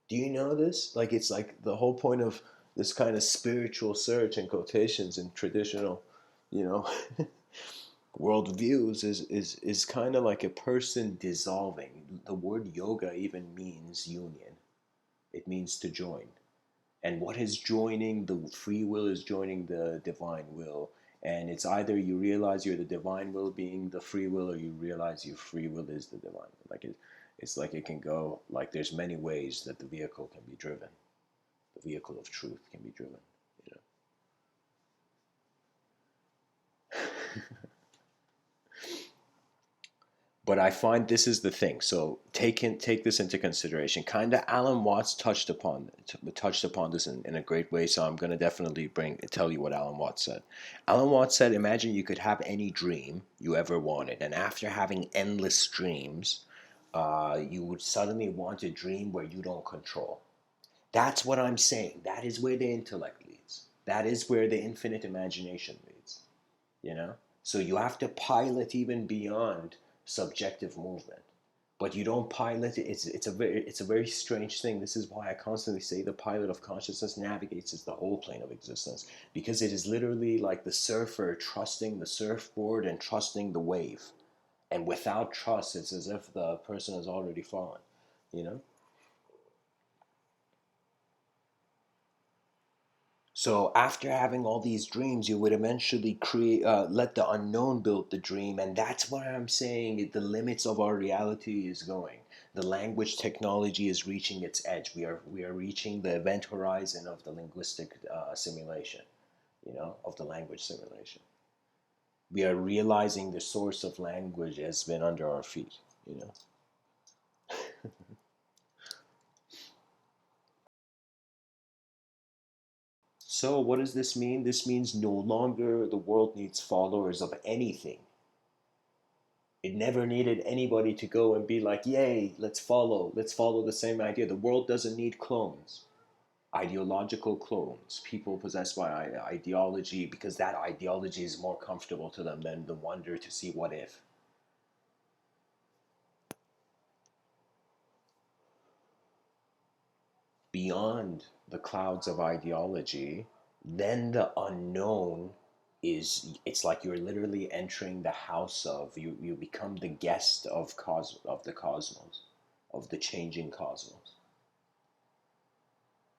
Do you know this? Like, it's like the whole point of this kind of spiritual search in quotations in traditional, you know, worldviews is kind of like a person dissolving. The word yoga even means union. It means to join. And what is joining? The free will is joining the divine will. And it's either you realize you're the divine will being the free will, or you realize your free will is the divine will. It's like it can go, like there's many ways that the vehicle can be driven. The vehicle of truth can be driven, you know. But I find this is the thing. So take this into consideration. Kind of Alan Watts touched upon this in a great way. So I'm going to definitely tell you what Alan Watts said. Alan Watts said, imagine you could have any dream you ever wanted, and after having endless dreams, you would suddenly want a dream where you don't control. That's what I'm saying. That is where the intellect leads. That is where the infinite imagination leads. So you have to pilot even beyond subjective movement, but you don't pilot it. It's a very strange thing. This is why I constantly say the pilot of consciousness navigates as the whole plane of existence, because it is literally like the surfer trusting the surfboard and trusting the wave, and without trust it's as if the person has already fallen. So after having all these dreams, you would eventually let the unknown build the dream, and that's why I'm saying the limits of our reality is going. The language technology is reaching its edge. We are reaching the event horizon of the linguistic simulation, of the language simulation. We are realizing the source of language has been under our feet. So what does this mean? This means no longer the world needs followers of anything. It never needed anybody to go and be like, yay, let's follow the same idea. The world doesn't need clones, ideological clones, people possessed by ideology, because that ideology is more comfortable to them than the wonder to see what if. Beyond the clouds of ideology, then the unknown it's like you're literally entering the house of, you become the guest of the cosmos, of the changing cosmos.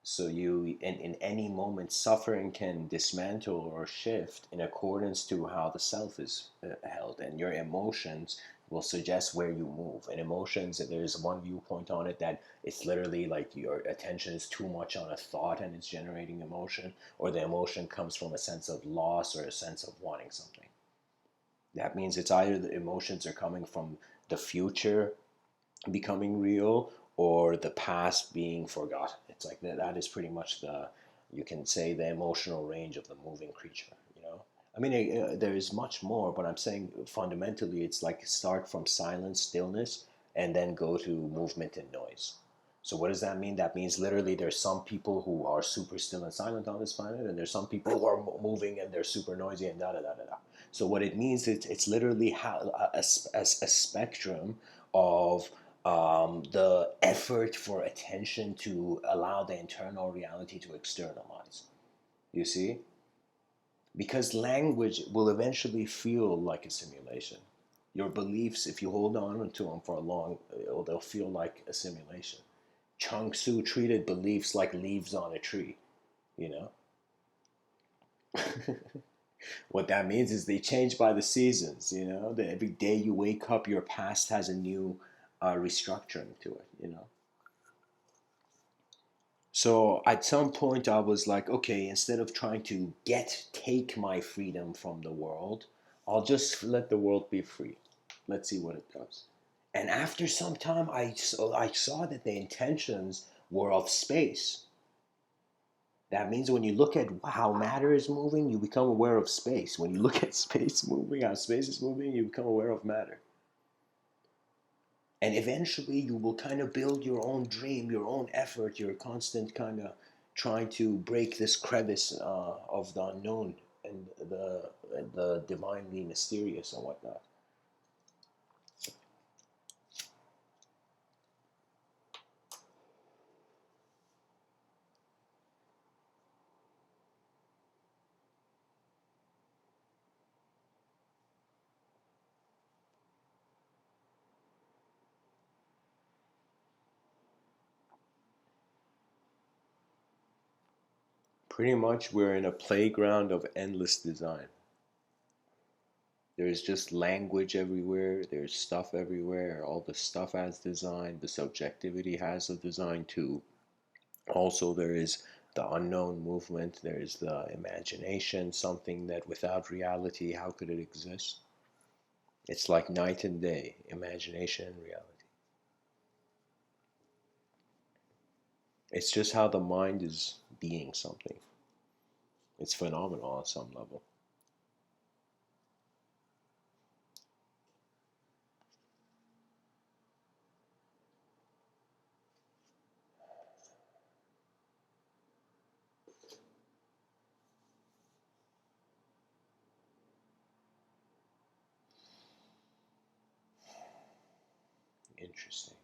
So in any moment, suffering can dismantle or shift in accordance to how the self is held, and your emotions will suggest where you move. And emotions, there's one viewpoint on it that it's literally like your attention is too much on a thought and it's generating emotion, or the emotion comes from a sense of loss or a sense of wanting something. That means it's either the emotions are coming from the future becoming real or the past being forgotten. It's like that is pretty much the, you can say, the emotional range of the moving creature, you know? I mean, there is much more, but I'm saying fundamentally it's like start from silence, stillness, and then go to movement and noise. So what does that mean? That means literally there's some people who are super still and silent on this planet, and there's some people who are moving and they're super noisy and da da da da da. So what it means is it's literally how a spectrum of the effort for attention to allow the internal reality to externalize. You see? Because language will eventually feel like a simulation. Your beliefs, if you hold on to them for a long, they'll feel like a simulation. Chung Tzu treated beliefs like leaves on a tree, you know? What that means is they change by the seasons, you know? That every day you wake up, your past has a new restructuring to it, you know? So at some point, I was like, okay, instead of trying to take my freedom from the world, I'll just let the world be free. Let's see what it does. And after some time, I saw that the intentions were of space. That means when you look at how matter is moving, you become aware of space. When you look at space moving, how space is moving, you become aware of matter. And eventually you will kind of build your own dream, your own effort, your constant kind of trying to break this crevice of the unknown and the divinely mysterious and whatnot. Pretty much we're in a playground of endless design. There's just language everywhere, there's stuff everywhere, all the stuff has design, the subjectivity has a design too. Also, there is the unknown movement, there is the imagination, something that without reality, how could it exist? It's like night and day, imagination and reality. It's just how the mind is being something. It's phenomenal on some level. Interesting.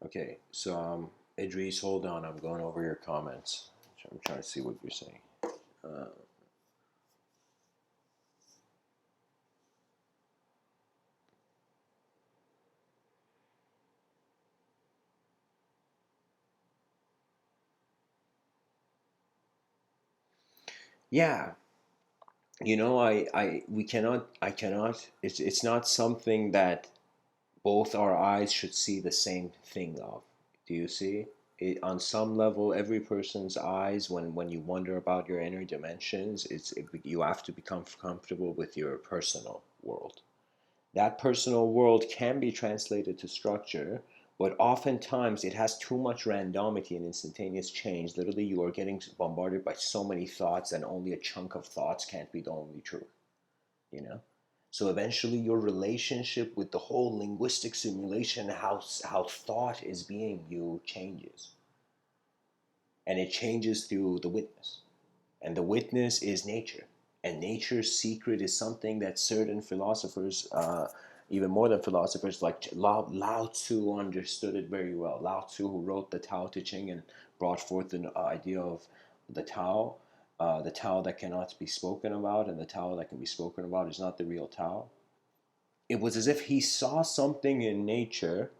Okay, so Idris, hold on. I'm going over your comments. I'm trying to see what you're saying. Uh, yeah, you know, we cannot, I cannot. It's not something that both our eyes should see the same thing of. Do you see? On some level, every person's eyes, when you wonder about your inner dimensions, you have to become comfortable with your personal world. That personal world can be translated to structure, but oftentimes it has too much randomity and instantaneous change. Literally, you are getting bombarded by so many thoughts, and only a chunk of thoughts can't be the only truth. You know? So eventually your relationship with the whole linguistic simulation, how thought is being you, changes. And it changes through the witness. And the witness is nature. And nature's secret is something that certain philosophers, even more than philosophers, like Lao Tzu understood it very well. Lao Tzu, who wrote the Tao Te Ching and brought forth an idea of the Tao that cannot be spoken about, and the Tao that can be spoken about is not the real Tao. It was as if he saw something in nature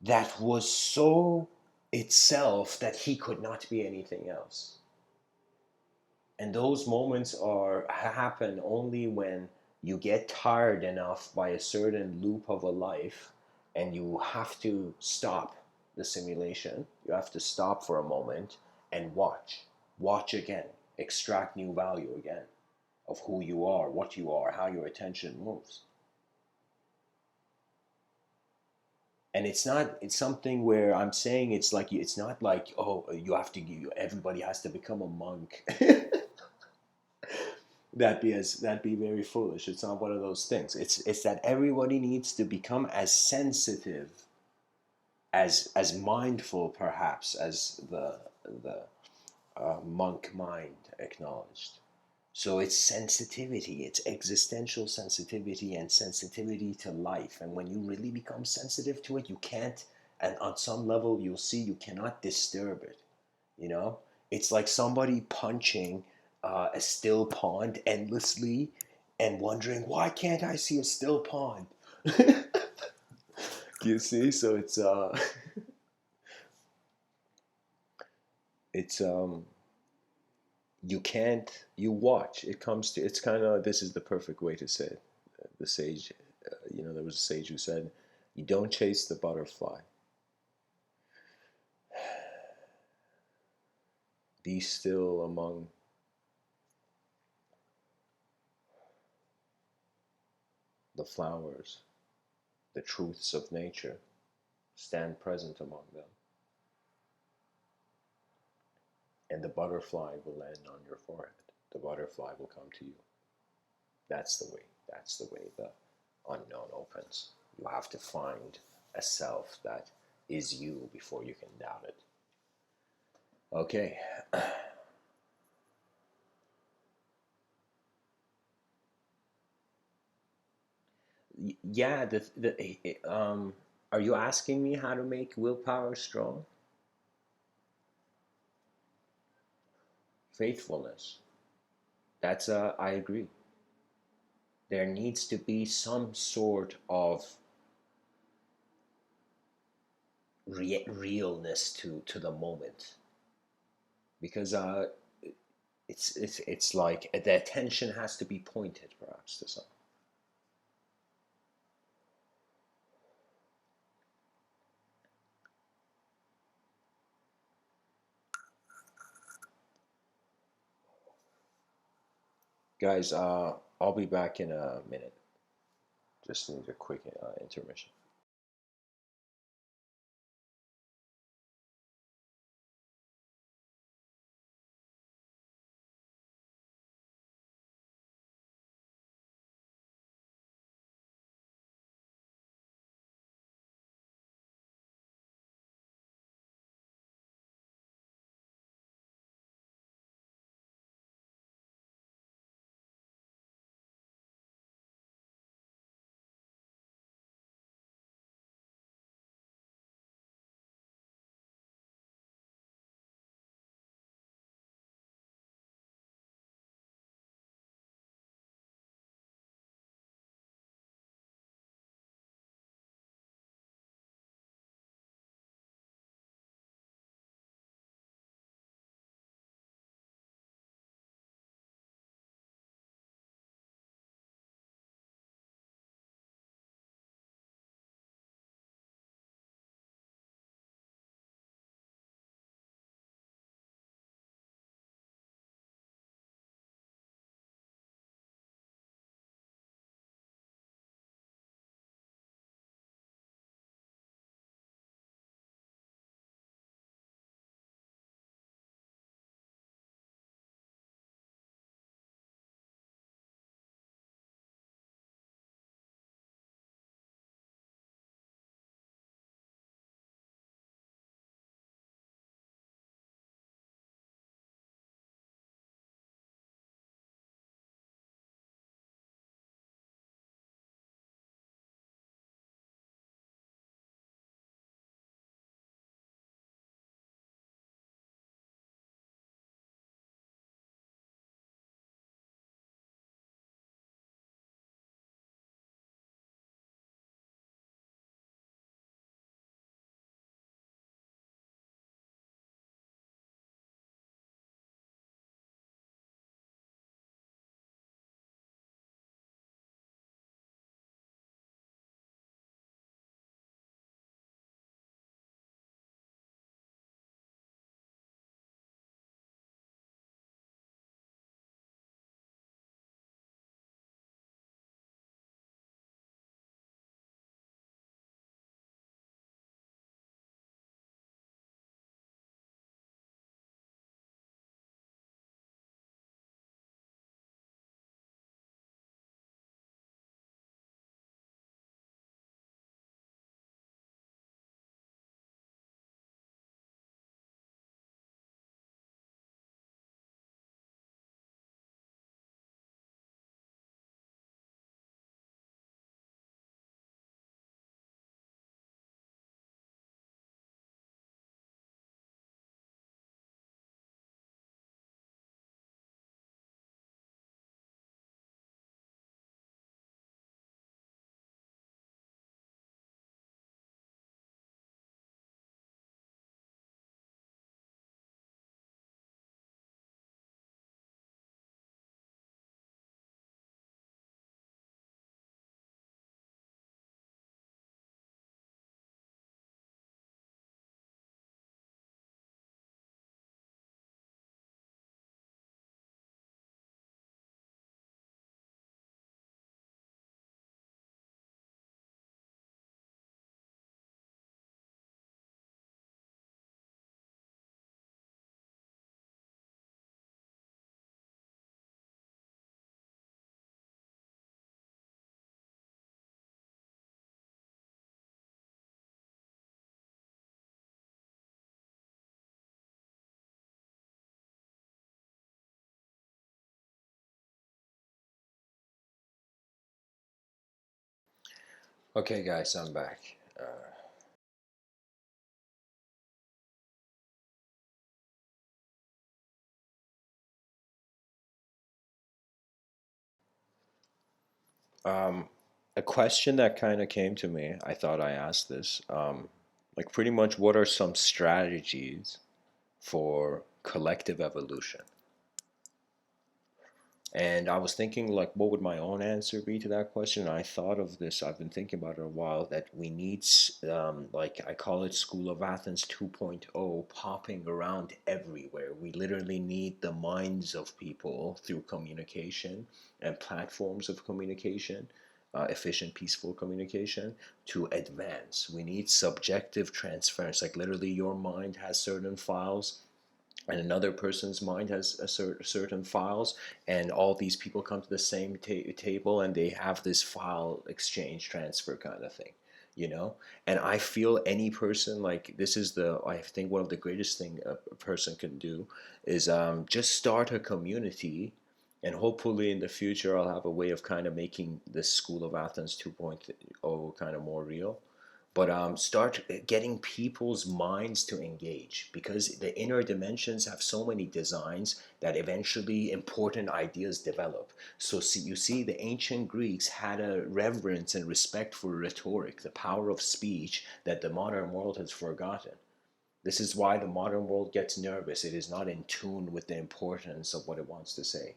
that was so itself that he could not be anything else. And those moments happen only when you get tired enough by a certain loop of a life, and you have to stop the simulation. You have to stop for a moment and watch again, extract new value again of who you are, what you are, how your attention moves. And it's something where I'm saying it's like, it's not like, oh, you have to, everybody has to become a monk. That'd be very foolish. It's not one of those things. It's that everybody needs to become as sensitive, as mindful perhaps as the monk mind acknowledged. So it's sensitivity, it's existential sensitivity and sensitivity to life. And when you really become sensitive to it, you can't, and on some level you'll see you cannot disturb it. You know, it's like somebody punching a still pond endlessly and wondering, why can't I see a still pond? You see, so it's you can't, you watch. It comes to, it's kind of, this is the perfect way to say it. The sage, there was a sage who said, you don't chase the butterfly, be still among the flowers, the truths of nature, stand present among them, and the butterfly will land on your forehead. The butterfly will come to you. That's the way. That's the way the unknown opens. You have to find a self that is you before you can doubt it. Okay. Yeah, are you asking me how to make willpower strong? Faithfulness. I agree. There needs to be some sort of realness to the moment, because it's like the attention has to be pointed, perhaps, to some. Guys, I'll be back in a minute. Just need a quick intermission. Okay, guys, I'm back. Um, a question that kind of came to me, I thought I asked this. Like, pretty much, what are some strategies for collective evolution? And I was thinking, like, what would my own answer be to that question? And I thought of this, I've been thinking about it a while, that we need, like, I call it School of Athens 2.0 popping around everywhere. We literally need the minds of people through communication and platforms of communication, efficient, peaceful communication, to advance. We need subjective transference. Like, literally, your mind has certain files and another person's mind has certain files, and all these people come to the same table and they have this file exchange transfer kind of thing, you know. And I feel any person, like, this is the, I think one of the greatest thing a person can do is just start a community, and hopefully in the future I'll have a way of kind of making this School of Athens 2.0 kind of more real. But start getting people's minds to engage, because the inner dimensions have so many designs that eventually important ideas develop. So see, you see, the ancient Greeks had a reverence and respect for rhetoric, the power of speech, that the modern world has forgotten. This is why the modern world gets nervous. It is not in tune with the importance of what it wants to say.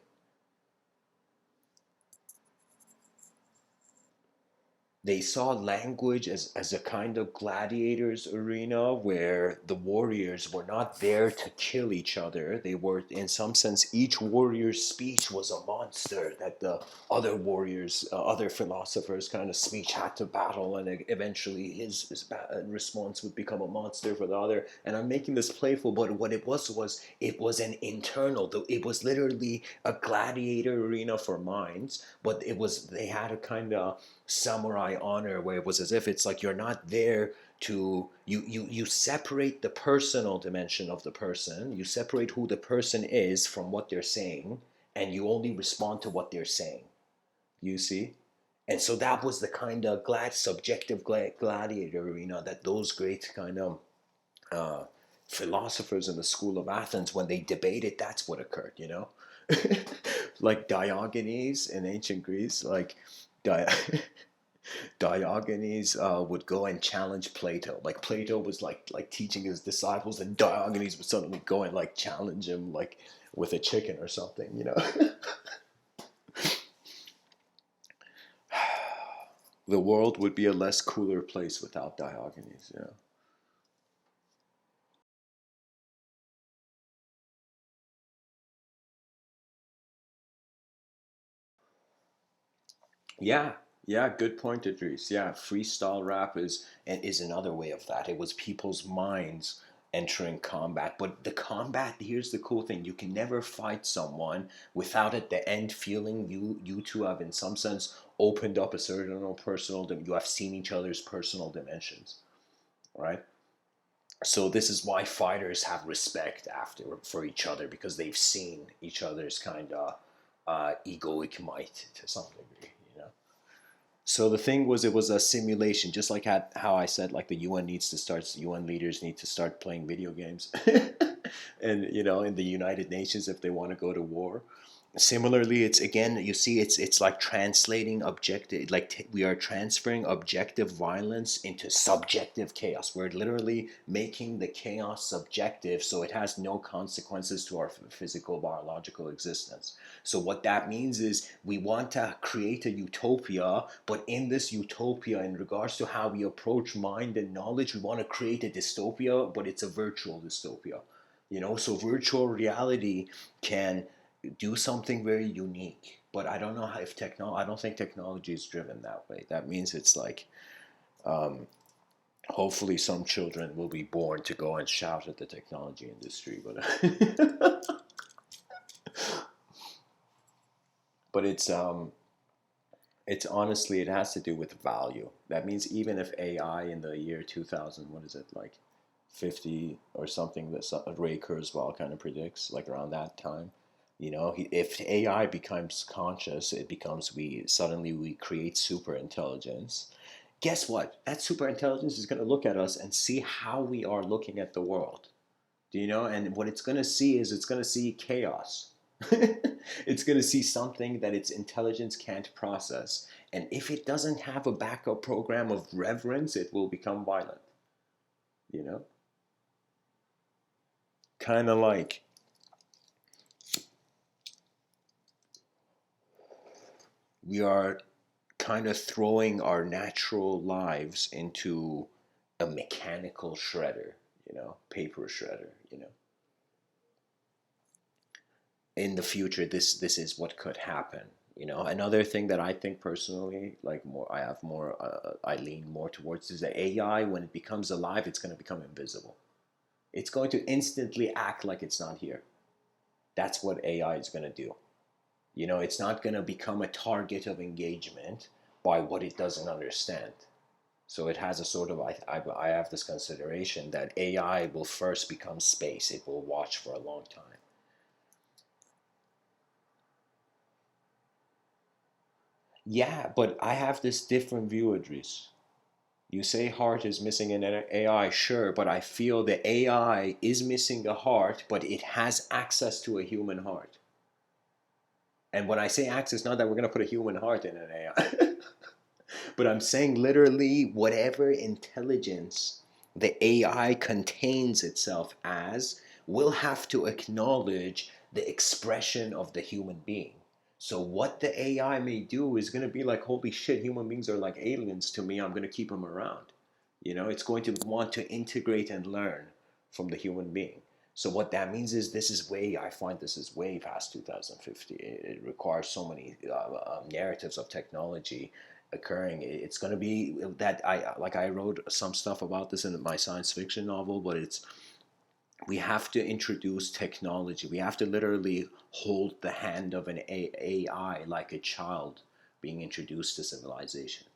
They saw language as a kind of gladiators arena where the warriors were not there to kill each other. They were, in some sense, each warrior's speech was a monster that the other warriors, other philosophers' kind of speech had to battle, and eventually his response would become a monster for the other. And I'm making this playful, but what it was it was an internal, though it was literally a gladiator arena for minds, but it was, they had a kind of samurai honor where it was as if it's like you're not there to, you separate the personal dimension of the person, you separate who the person is from what they're saying, and you only respond to what they're saying, you see. And so that was the kind of subjective gladiator arena that those great kind of uh, philosophers in the School of Athens, when they debated, that's what occurred, you know. Like Diogenes in ancient Greece, like Di- Diogenes would go and challenge Plato. Like, Plato was like teaching his disciples, and Diogenes would suddenly go and like challenge him, like with a chicken or something, you know. The world would be a less cooler place without Diogenes, you know. Yeah, yeah, good point, Idris. Yeah, freestyle rap is another way of that. It was people's minds entering combat. But the combat, here's the cool thing: you can never fight someone without at the end feeling you two have, in some sense, opened up a certain personal. You have seen each other's personal dimensions, right? So this is why fighters have respect after for each other, because they've seen each other's kind of egoic might to some degree, you know. So the thing was, it was a simulation, just like how I said, like, the UN needs to start, UN leaders need to start playing video games, and you know, in the United Nations, if they want to go to war. Similarly, it's again, you see, it's like translating objective, like we are transferring objective violence into subjective chaos. We're literally making the chaos subjective, so it has no consequences to our physical biological existence. So what that means is we want to create a utopia, but in this utopia, in regards to how we approach mind and knowledge, we want to create a dystopia, but it's a virtual dystopia, you know. So virtual reality can do something very unique, but I don't know how, if I don't think technology is driven that way. That means it's like, um, hopefully some children will be born to go and shout at the technology industry, but but it's honestly, it has to do with value. That means even if AI in the year 2000, what is it, like 50 or something, that Ray Kurzweil kind of predicts, like around that time, you know, if AI becomes conscious, it becomes, we suddenly we create super intelligence, guess what? That super intelligence is going to look at us and see how we are looking at the world. Do you know? And what it's going to see is it's going to see chaos. It's going to see something that its intelligence can't process. And if it doesn't have a backup program of reverence, it will become violent. You know? Kind of like we are kind of throwing our natural lives into a mechanical shredder, paper shredder, in the future this is what could happen. Another thing that I think personally, like, more I have more I lean more towards, is that AI, when it becomes alive, it's going to become invisible. It's going to instantly act like it's not here. That's what AI is going to do. It's not going to become a target of engagement by what it doesn't understand. So it has a sort of, I have this consideration that AI will first become space. It will watch for a long time. Yeah, but I have this different view, Idris. You say heart is missing in an AI, sure, but I feel the AI is missing a heart, but it has access to a human heart. And when I say access, not that we're going to put a human heart in an AI, but I'm saying literally whatever intelligence the AI contains itself as will have to acknowledge the expression of the human being. So what the AI may do is going to be like, holy shit, human beings are like aliens to me. I'm going to keep them around. It's going to want to integrate and learn from the human being. So what that means is I find this is way past 2050. It requires so many narratives of technology occurring. It's going to be that I wrote some stuff about this in my science fiction novel, but we have to introduce technology. We have to literally hold the hand of an AI like a child being introduced to civilization.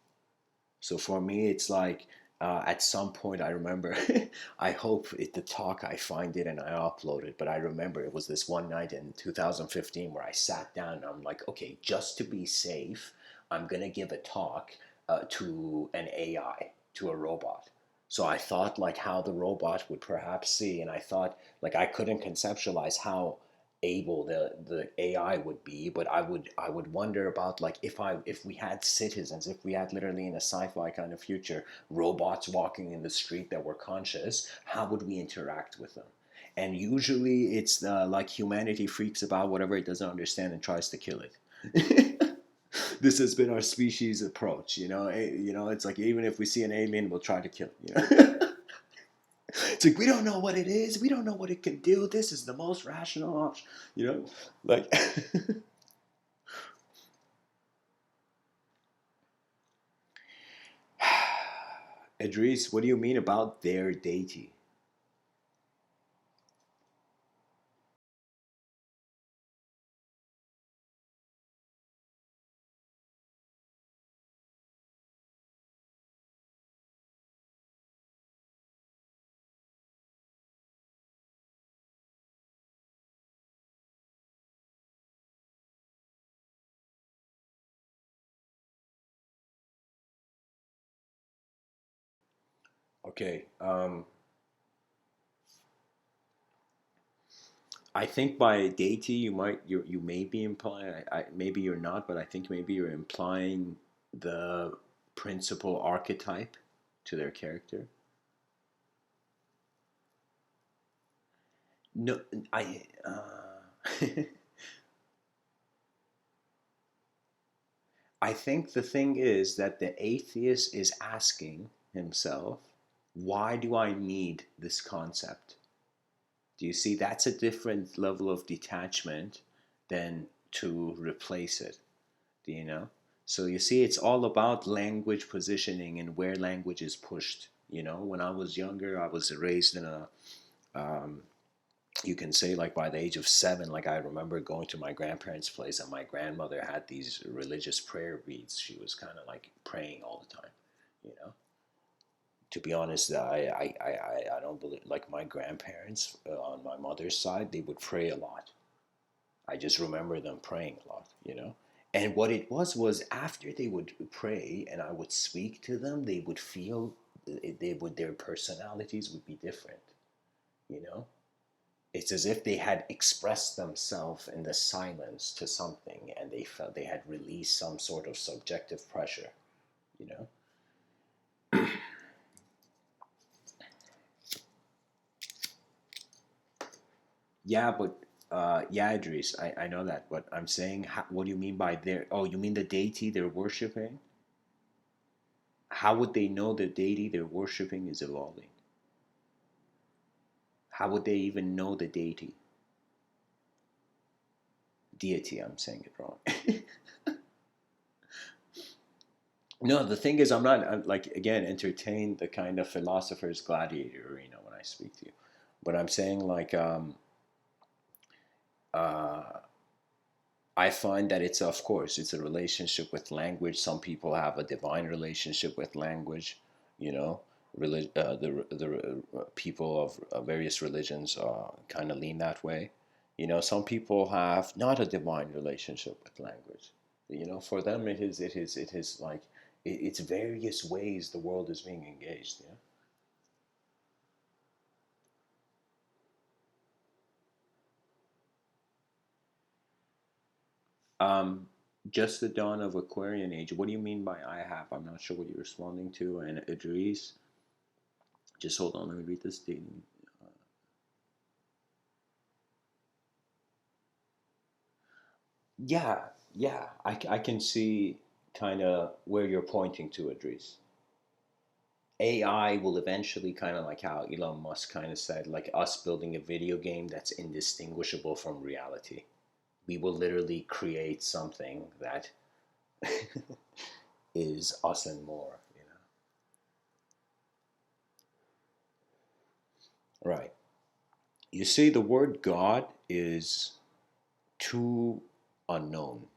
So for me, it's like, at some point, I remember, I hope the talk, I find it and I upload it, but I remember it was this one night in 2015 where I sat down and I'm like, okay, just to be safe, I'm going to give a talk to an AI, to a robot. So I thought like how the robot would perhaps see, and I thought like I couldn't conceptualize how able the AI would be, but I would wonder about, like, if we had citizens, if we had literally in a sci-fi kind of future robots walking in the street that were conscious, how would we interact with them? And usually it's like humanity freaks about whatever it doesn't understand and tries to kill it. This has been our species approach, it's like even if we see an alien, we'll try to kill it. It's like, we don't know what it is. We don't know what it can do. This is the most rational option. Like, Idris, what do you mean about their deity? Okay, I think by deity you may be implying. Maybe you're not, but I think maybe you're implying the principal archetype to their character. No, I. I think the thing is that the atheist is asking himself, why do I need this concept? Do you see? That's a different level of detachment than to replace it. Do you know? So you see, it's all about language positioning and where language is pushed. When I was younger, I was raised in a, um, you can say, like, by the age of 7, like, I remember going to my grandparents' place and my grandmother had these religious prayer beads. She was kind of like praying all the time, you know. To be honest, I don't believe, like, my grandparents on my mother's side, they would pray a lot. I just remember them praying a lot. And what it was after they would pray and I would speak to them, they would feel their personalities would be different, you know? It's as if they had expressed themselves in the silence to something and they felt they had released some sort of subjective pressure, you know? Yeah, but yeah, Idris, I know that, but I'm saying, what do you mean by their? Oh, you mean the deity they're worshiping? How would they know the deity they're worshiping is evolving? How would they even know the deity? Deity, I'm saying it wrong. No, the thing is, I'm like, again, entertain the kind of philosopher's gladiator arena when I speak to you. But I'm saying, like, uh, I find that it's, of course, it's a relationship with language. Some people have a divine relationship with language, you know. The people of various religions kind of lean that way. You know, some people have not a divine relationship with language. You know, for them it is like it's various ways the world is being engaged. Yeah. Um, just the dawn of Aquarian age. What do you mean by I have? I'm not sure what you're responding to. And Idris, just hold on. Let me read this statement. Yeah, yeah. I can see kind of where you're pointing to, Idris. AI will eventually kind of like how Elon Musk kind of said, like us building a video game that's indistinguishable from reality. We will literally create something that is us and more, you know. Right. You see, the word God is too unknown.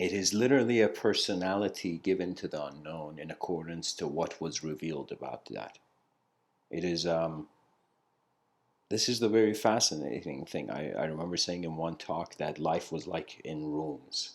It is literally a personality given to the unknown in accordance to what was revealed about that. It is this is the very fascinating thing. I remember saying in one talk that life was like in rooms.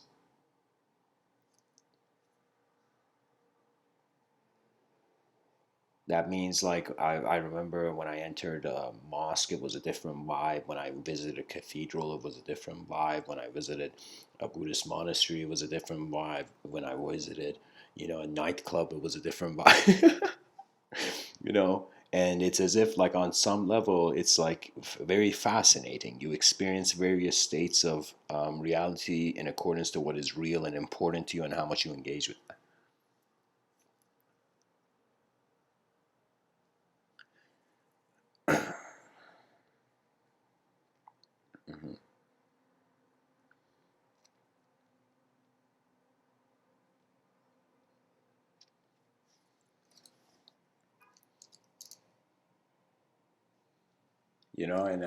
That means like I remember when I entered a mosque, it was a different vibe. When I visited a cathedral, it was a different vibe. When I visited a Buddhist monastery, it was a different vibe. When I visited, you know, a nightclub, it was a different vibe. You know, and it's as if like on some level it's like very fascinating. You experience various states of reality in accordance to what is real and important to you and how much you engage with that. Hmm. You know, and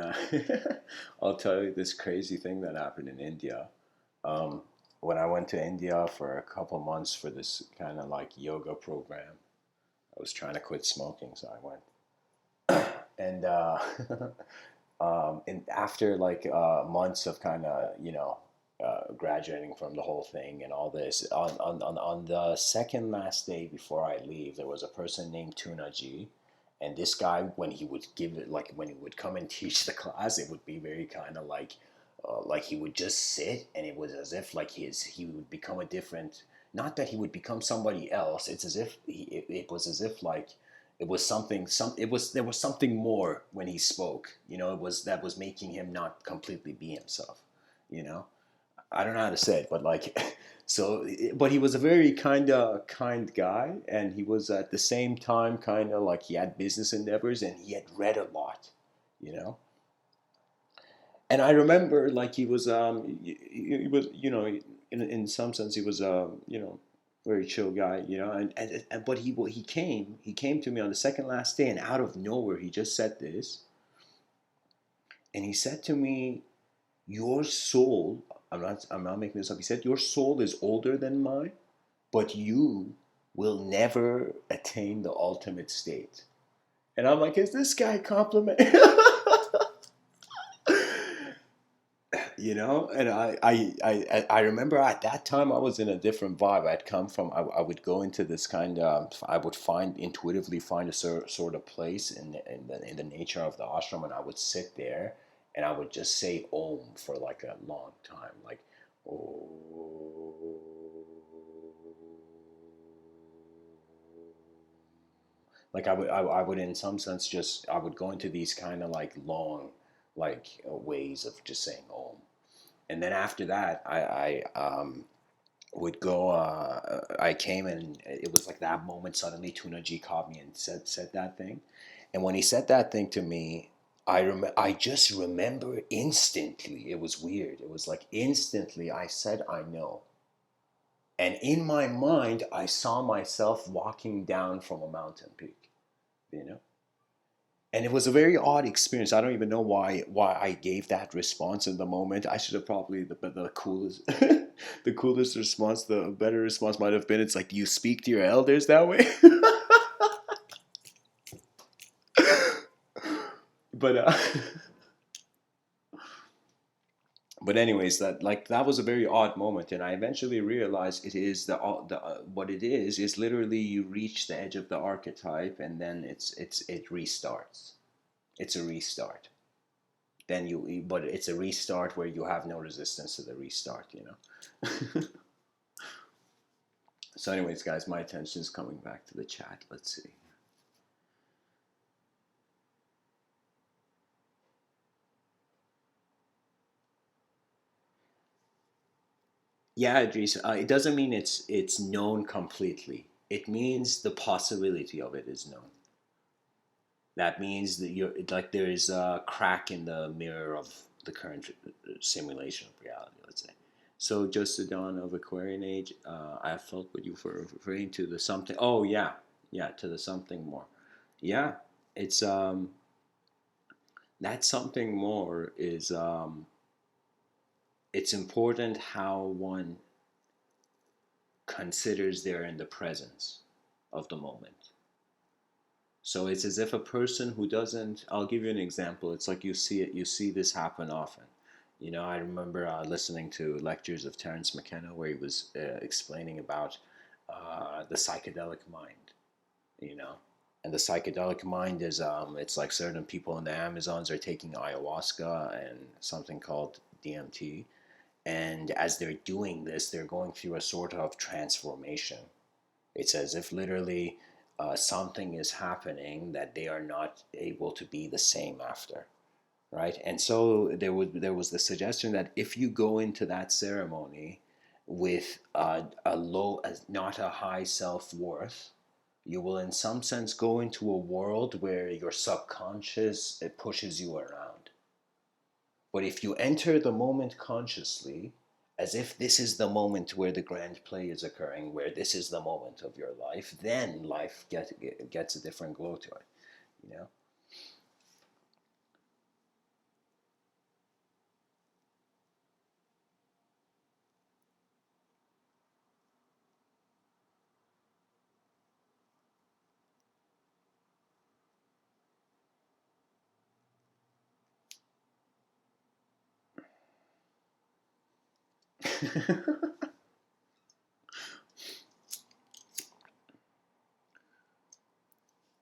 I'll tell you this crazy thing that happened in India. um, when I went to India for a couple months for this kind of like yoga program, I was trying to quit smoking, so I went. And and after like months of kind of graduating from the whole thing and all this, on the second last day before I leave, there was a person named Tuna G, and this guy, when he would give it, like when he would come and teach the class, it would be very kind of like he would just sit, and it was as if like he would become a different. Not that he would become somebody else. It's as if it was as if like it was it was there was something more when he spoke, you know. It was that was making him not completely be himself, you know. I don't know how to say it, but like so but he was a very kind guy, and he was at the same time kind of like he had business endeavors and he had read a lot, you know. And I remember like he was, you know, in some sense he was you know, very chill guy, you know. And but he came to me on the second last day, and out of nowhere he just said this, and he said to me, "Your soul." I'm not making this up. He said, "Your soul is older than mine, but you will never attain the ultimate state." And I'm like, is this guy complimenting? and I remember at that time I was in a different vibe. I'd come from, I would go into this kind of, I would intuitively find a sort of place in the nature of the ashram, and I would sit there and I would just say Om for like a long time, like, oh. Like I would in some sense just, I would go into these kind of like long, like ways of just saying Om. And then after that, I would go. I came and it was like that moment. Suddenly, Tuna G caught me and said that thing. And when he said that thing to me, I just remember instantly. It was weird. It was like instantly. I said, I know. And in my mind, I saw myself walking down from a mountain peak. You know. And it was a very odd experience. I don't even know why I gave that response in the moment. I should have probably the coolest the coolest response, the better response might have been, it's like, you speak to your elders that way. but but anyways, that was a very odd moment, and I eventually realized it is the what it is literally you reach the edge of the archetype, and then it restarts. It's a restart. Then but it's a restart where you have no resistance to the restart, So anyways, guys, my attention is coming back to the chat. Let's see. Yeah, Idris, it doesn't mean it's known completely. It means the possibility of it is known. That means that like there is a crack in the mirror of the current simulation of reality, let's say. So just the dawn of Aquarian age, I have felt with you for referring to the something. Oh yeah, yeah, to the something more. Yeah, it's that something more is it's important how one considers they're in the presence of the moment. So it's as if a person who doesn't, I'll give you an example. It's like you see this happen often. I remember listening to lectures of Terence McKenna where he was explaining about the psychedelic mind, you know. And the psychedelic mind is, it's like certain people in the Amazons are taking ayahuasca and something called DMT. And as they're doing this, they're going through a sort of transformation. It's as if literally something is happening that they are not able to be the same after, right? And so there was the suggestion that if you go into that ceremony with a low, not a high self worth, you will in some sense go into a world where your subconscious, it pushes you around. But if you enter the moment consciously, as if this is the moment where the grand play is occurring, where this is the moment of your life, then life gets a different glow to it, you know?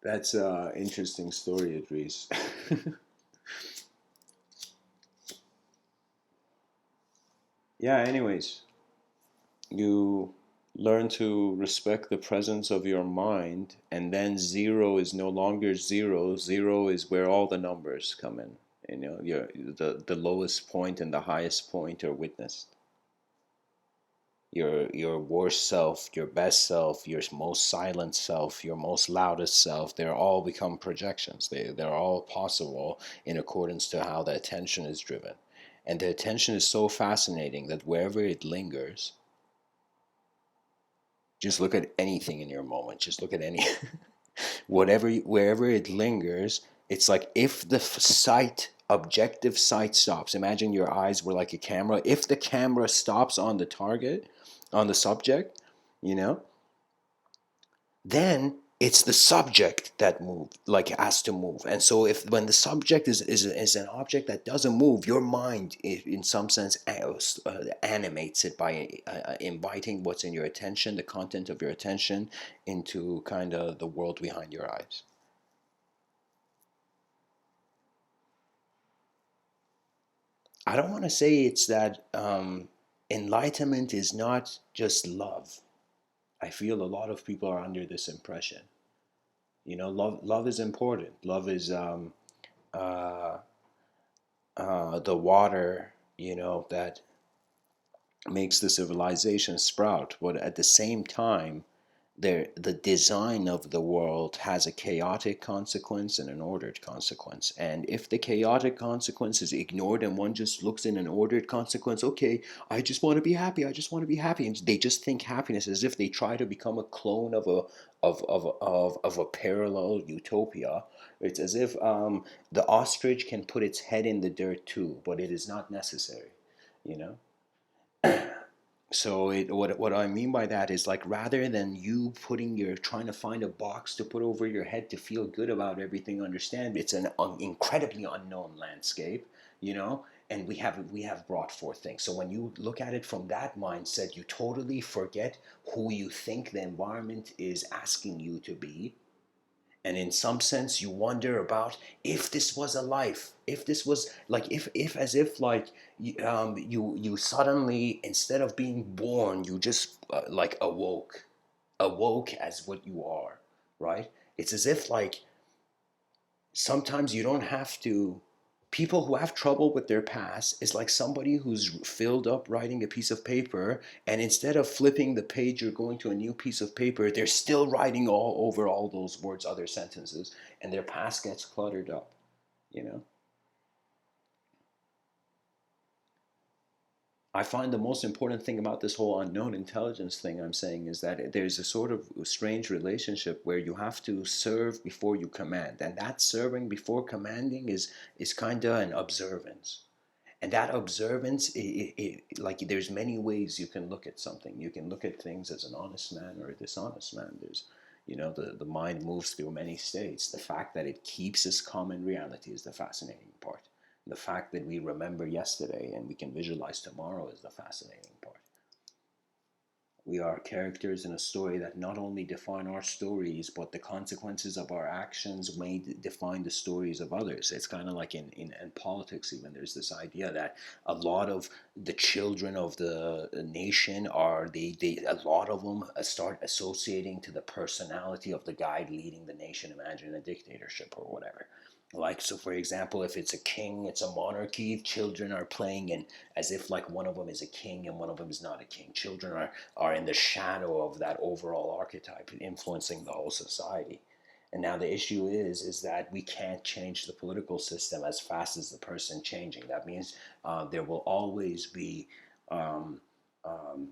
That's an interesting story, Idris. Yeah, anyways, you learn to respect the presence of your mind, and then zero is no longer zero. Zero is where all the numbers come in. The lowest point and the highest point are witnessed. Your worst self, your best self, your most silent self, your most loudest self, they're all become projections. They're all possible in accordance to how the attention is driven. And the attention is so fascinating that wherever it lingers, just look at anything in your moment. Just look at any, wherever it lingers, it's like if the objective sight stops. Imagine your eyes were like a camera. If the camera stops on the target, on the subject, you know, then it's the subject that move, like, has to move. And so if when the subject is an object that doesn't move, your mind in some sense animates it by inviting what's in your attention, the content of your attention, into kind of the world behind your eyes. I don't want to say it's that enlightenment is not just love. I feel a lot of people are under this impression. Love is important. Love is uh, the water, that makes the civilization sprout. But at the same time, the design of the world has a chaotic consequence and an ordered consequence. And if the chaotic consequence is ignored and one just looks in an ordered consequence, okay, I just want to be happy, I just want to be happy, and they just think happiness, as if they try to become a clone of a parallel utopia. It's as if the ostrich can put its head in the dirt too, but it is not necessary, you know. So what I mean by that is, like, rather than you putting your trying to find a box to put over your head to feel good about everything, understand it's an incredibly unknown landscape, and we have brought forth things. So when you look at it from that mindset, you totally forget who you think the environment is asking you to be. And in some sense you wonder about, if this was a life, if this was like, if as if like, you suddenly, instead of being born, you just like awoke as what you are, right? It's as if, like, sometimes you don't have to. People who have trouble with their past is like somebody who's filled up writing a piece of paper, and instead of flipping the page or going to a new piece of paper, they're still writing all over all those words, other sentences, and their past gets cluttered up, you know. I find the most important thing about this whole unknown intelligence thing I'm saying is that there's a sort of strange relationship where you have to serve before you command, and that serving before commanding is kind of an observance. And that observance, like, there's many ways you can look at something. You can look at things as an honest man or a dishonest man. There's, the mind moves through many states. The fact that it keeps its common reality is the fascinating part. The fact that we remember yesterday and we can visualize tomorrow is the fascinating part. We are characters in a story that not only define our stories, but the consequences of our actions may define the stories of others. It's kind of like in politics, even. There's this idea that a lot of the children of the nation a lot of them start associating to the personality of the guy leading the nation. Imagine a dictatorship or whatever. Like, so for example, if it's a king, it's a monarchy, children are playing in as if like one of them is a king and one of them is not a king. Children are in the shadow of that overall archetype, influencing the whole society. And now the issue is that we can't change the political system as fast as the person changing. That means there will always be um, um,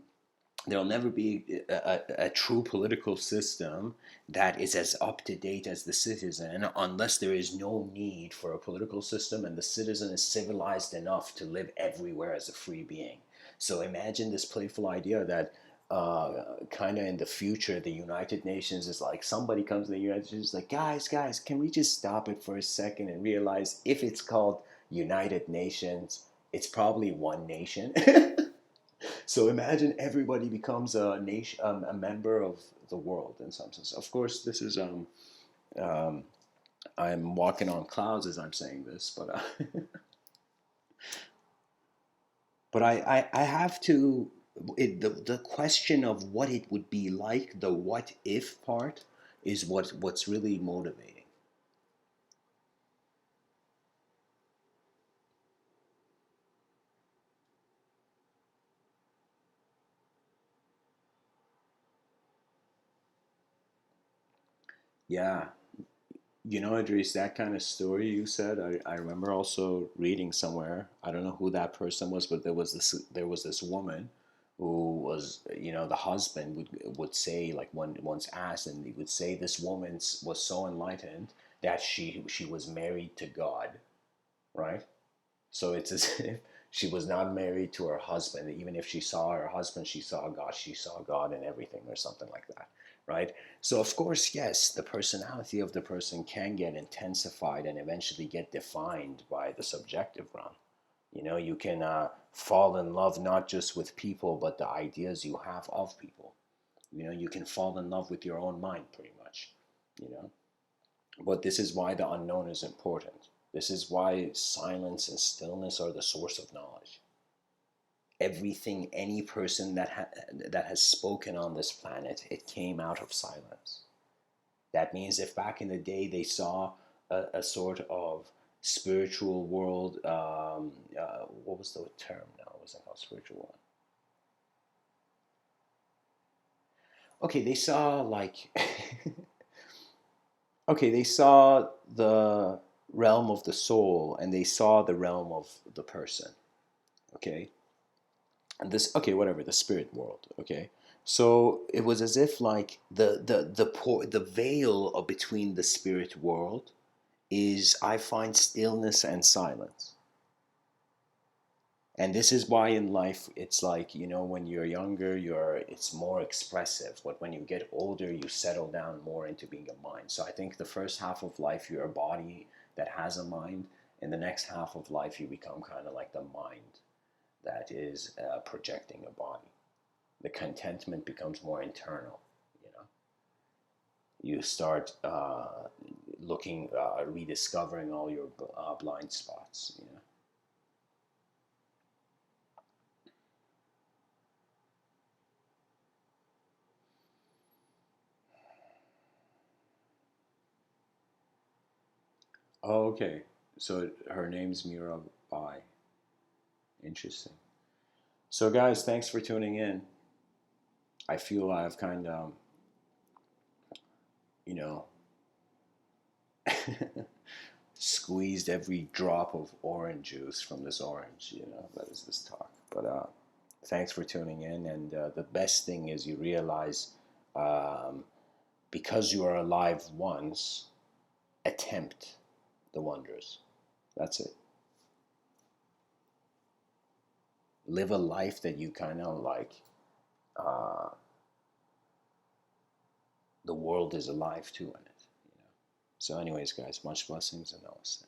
there'll never be a true political system that is as up to date as the citizen, unless there is no need for a political system and the citizen is civilized enough to live everywhere as a free being. So imagine this playful idea that kind of in the future, the United Nations is like, somebody comes to the United Nations like, guys, can we just stop it for a second and realize, if it's called United Nations, it's probably one nation. So imagine everybody becomes a nation, a member of the world in some sense. Of course, this is um, I'm walking on clouds as I'm saying this, but but I have to. The question of what it would be like, the what if part, is what's really motivating. Yeah, Idris, that kind of story you said, I remember also reading somewhere. I don't know who that person was, but there was this woman who was, the husband would say, like, when once asked, and he would say this woman was so enlightened that she was married to God, right? So it's as if she was not married to her husband. Even if she saw her husband, she saw God. She saw God in everything, or something like that, right? So, of course, yes, the personality of the person can get intensified and eventually get defined by the subjective realm. You know, you can fall in love not just with people, but the ideas you have of people. You know, you can fall in love with your own mind pretty much, you know. But this is why the unknown is important. This is why silence and stillness are the source of knowledge. Everything, any person that has spoken on this planet, it came out of silence. That means if back in the day they saw a sort of spiritual world, what was the term now? It wasn't called spiritual world. Okay, they saw like, okay, they saw the realm of the soul and they saw the realm of the person. Okay, and this, okay, whatever, the spirit world. Okay, so it was as if like the veil of between the spirit world is, I find, stillness and silence. And this is why in life it's like, you know, when you're younger, it's more expressive, but when you get older you settle down more into being a mind. So I think the first half of life you're a body that has a mind. In the next half of life you become kind of like the mind that is projecting a body. The contentment becomes more internal, you know. You start looking, rediscovering all your blind spots, you know. Oh, okay. So her name's Mirabai. Interesting. So, guys, thanks for tuning in. I feel I've kind of, you know, squeezed every drop of orange juice from this orange, you know, that is this talk. But thanks for tuning in. And the best thing is you realize um, because you are alive once, attempt the wonders. That's it. Live a life that you kind of like. Uh, the world is alive too in it. You know? So, anyways, guys, much blessings and namaste.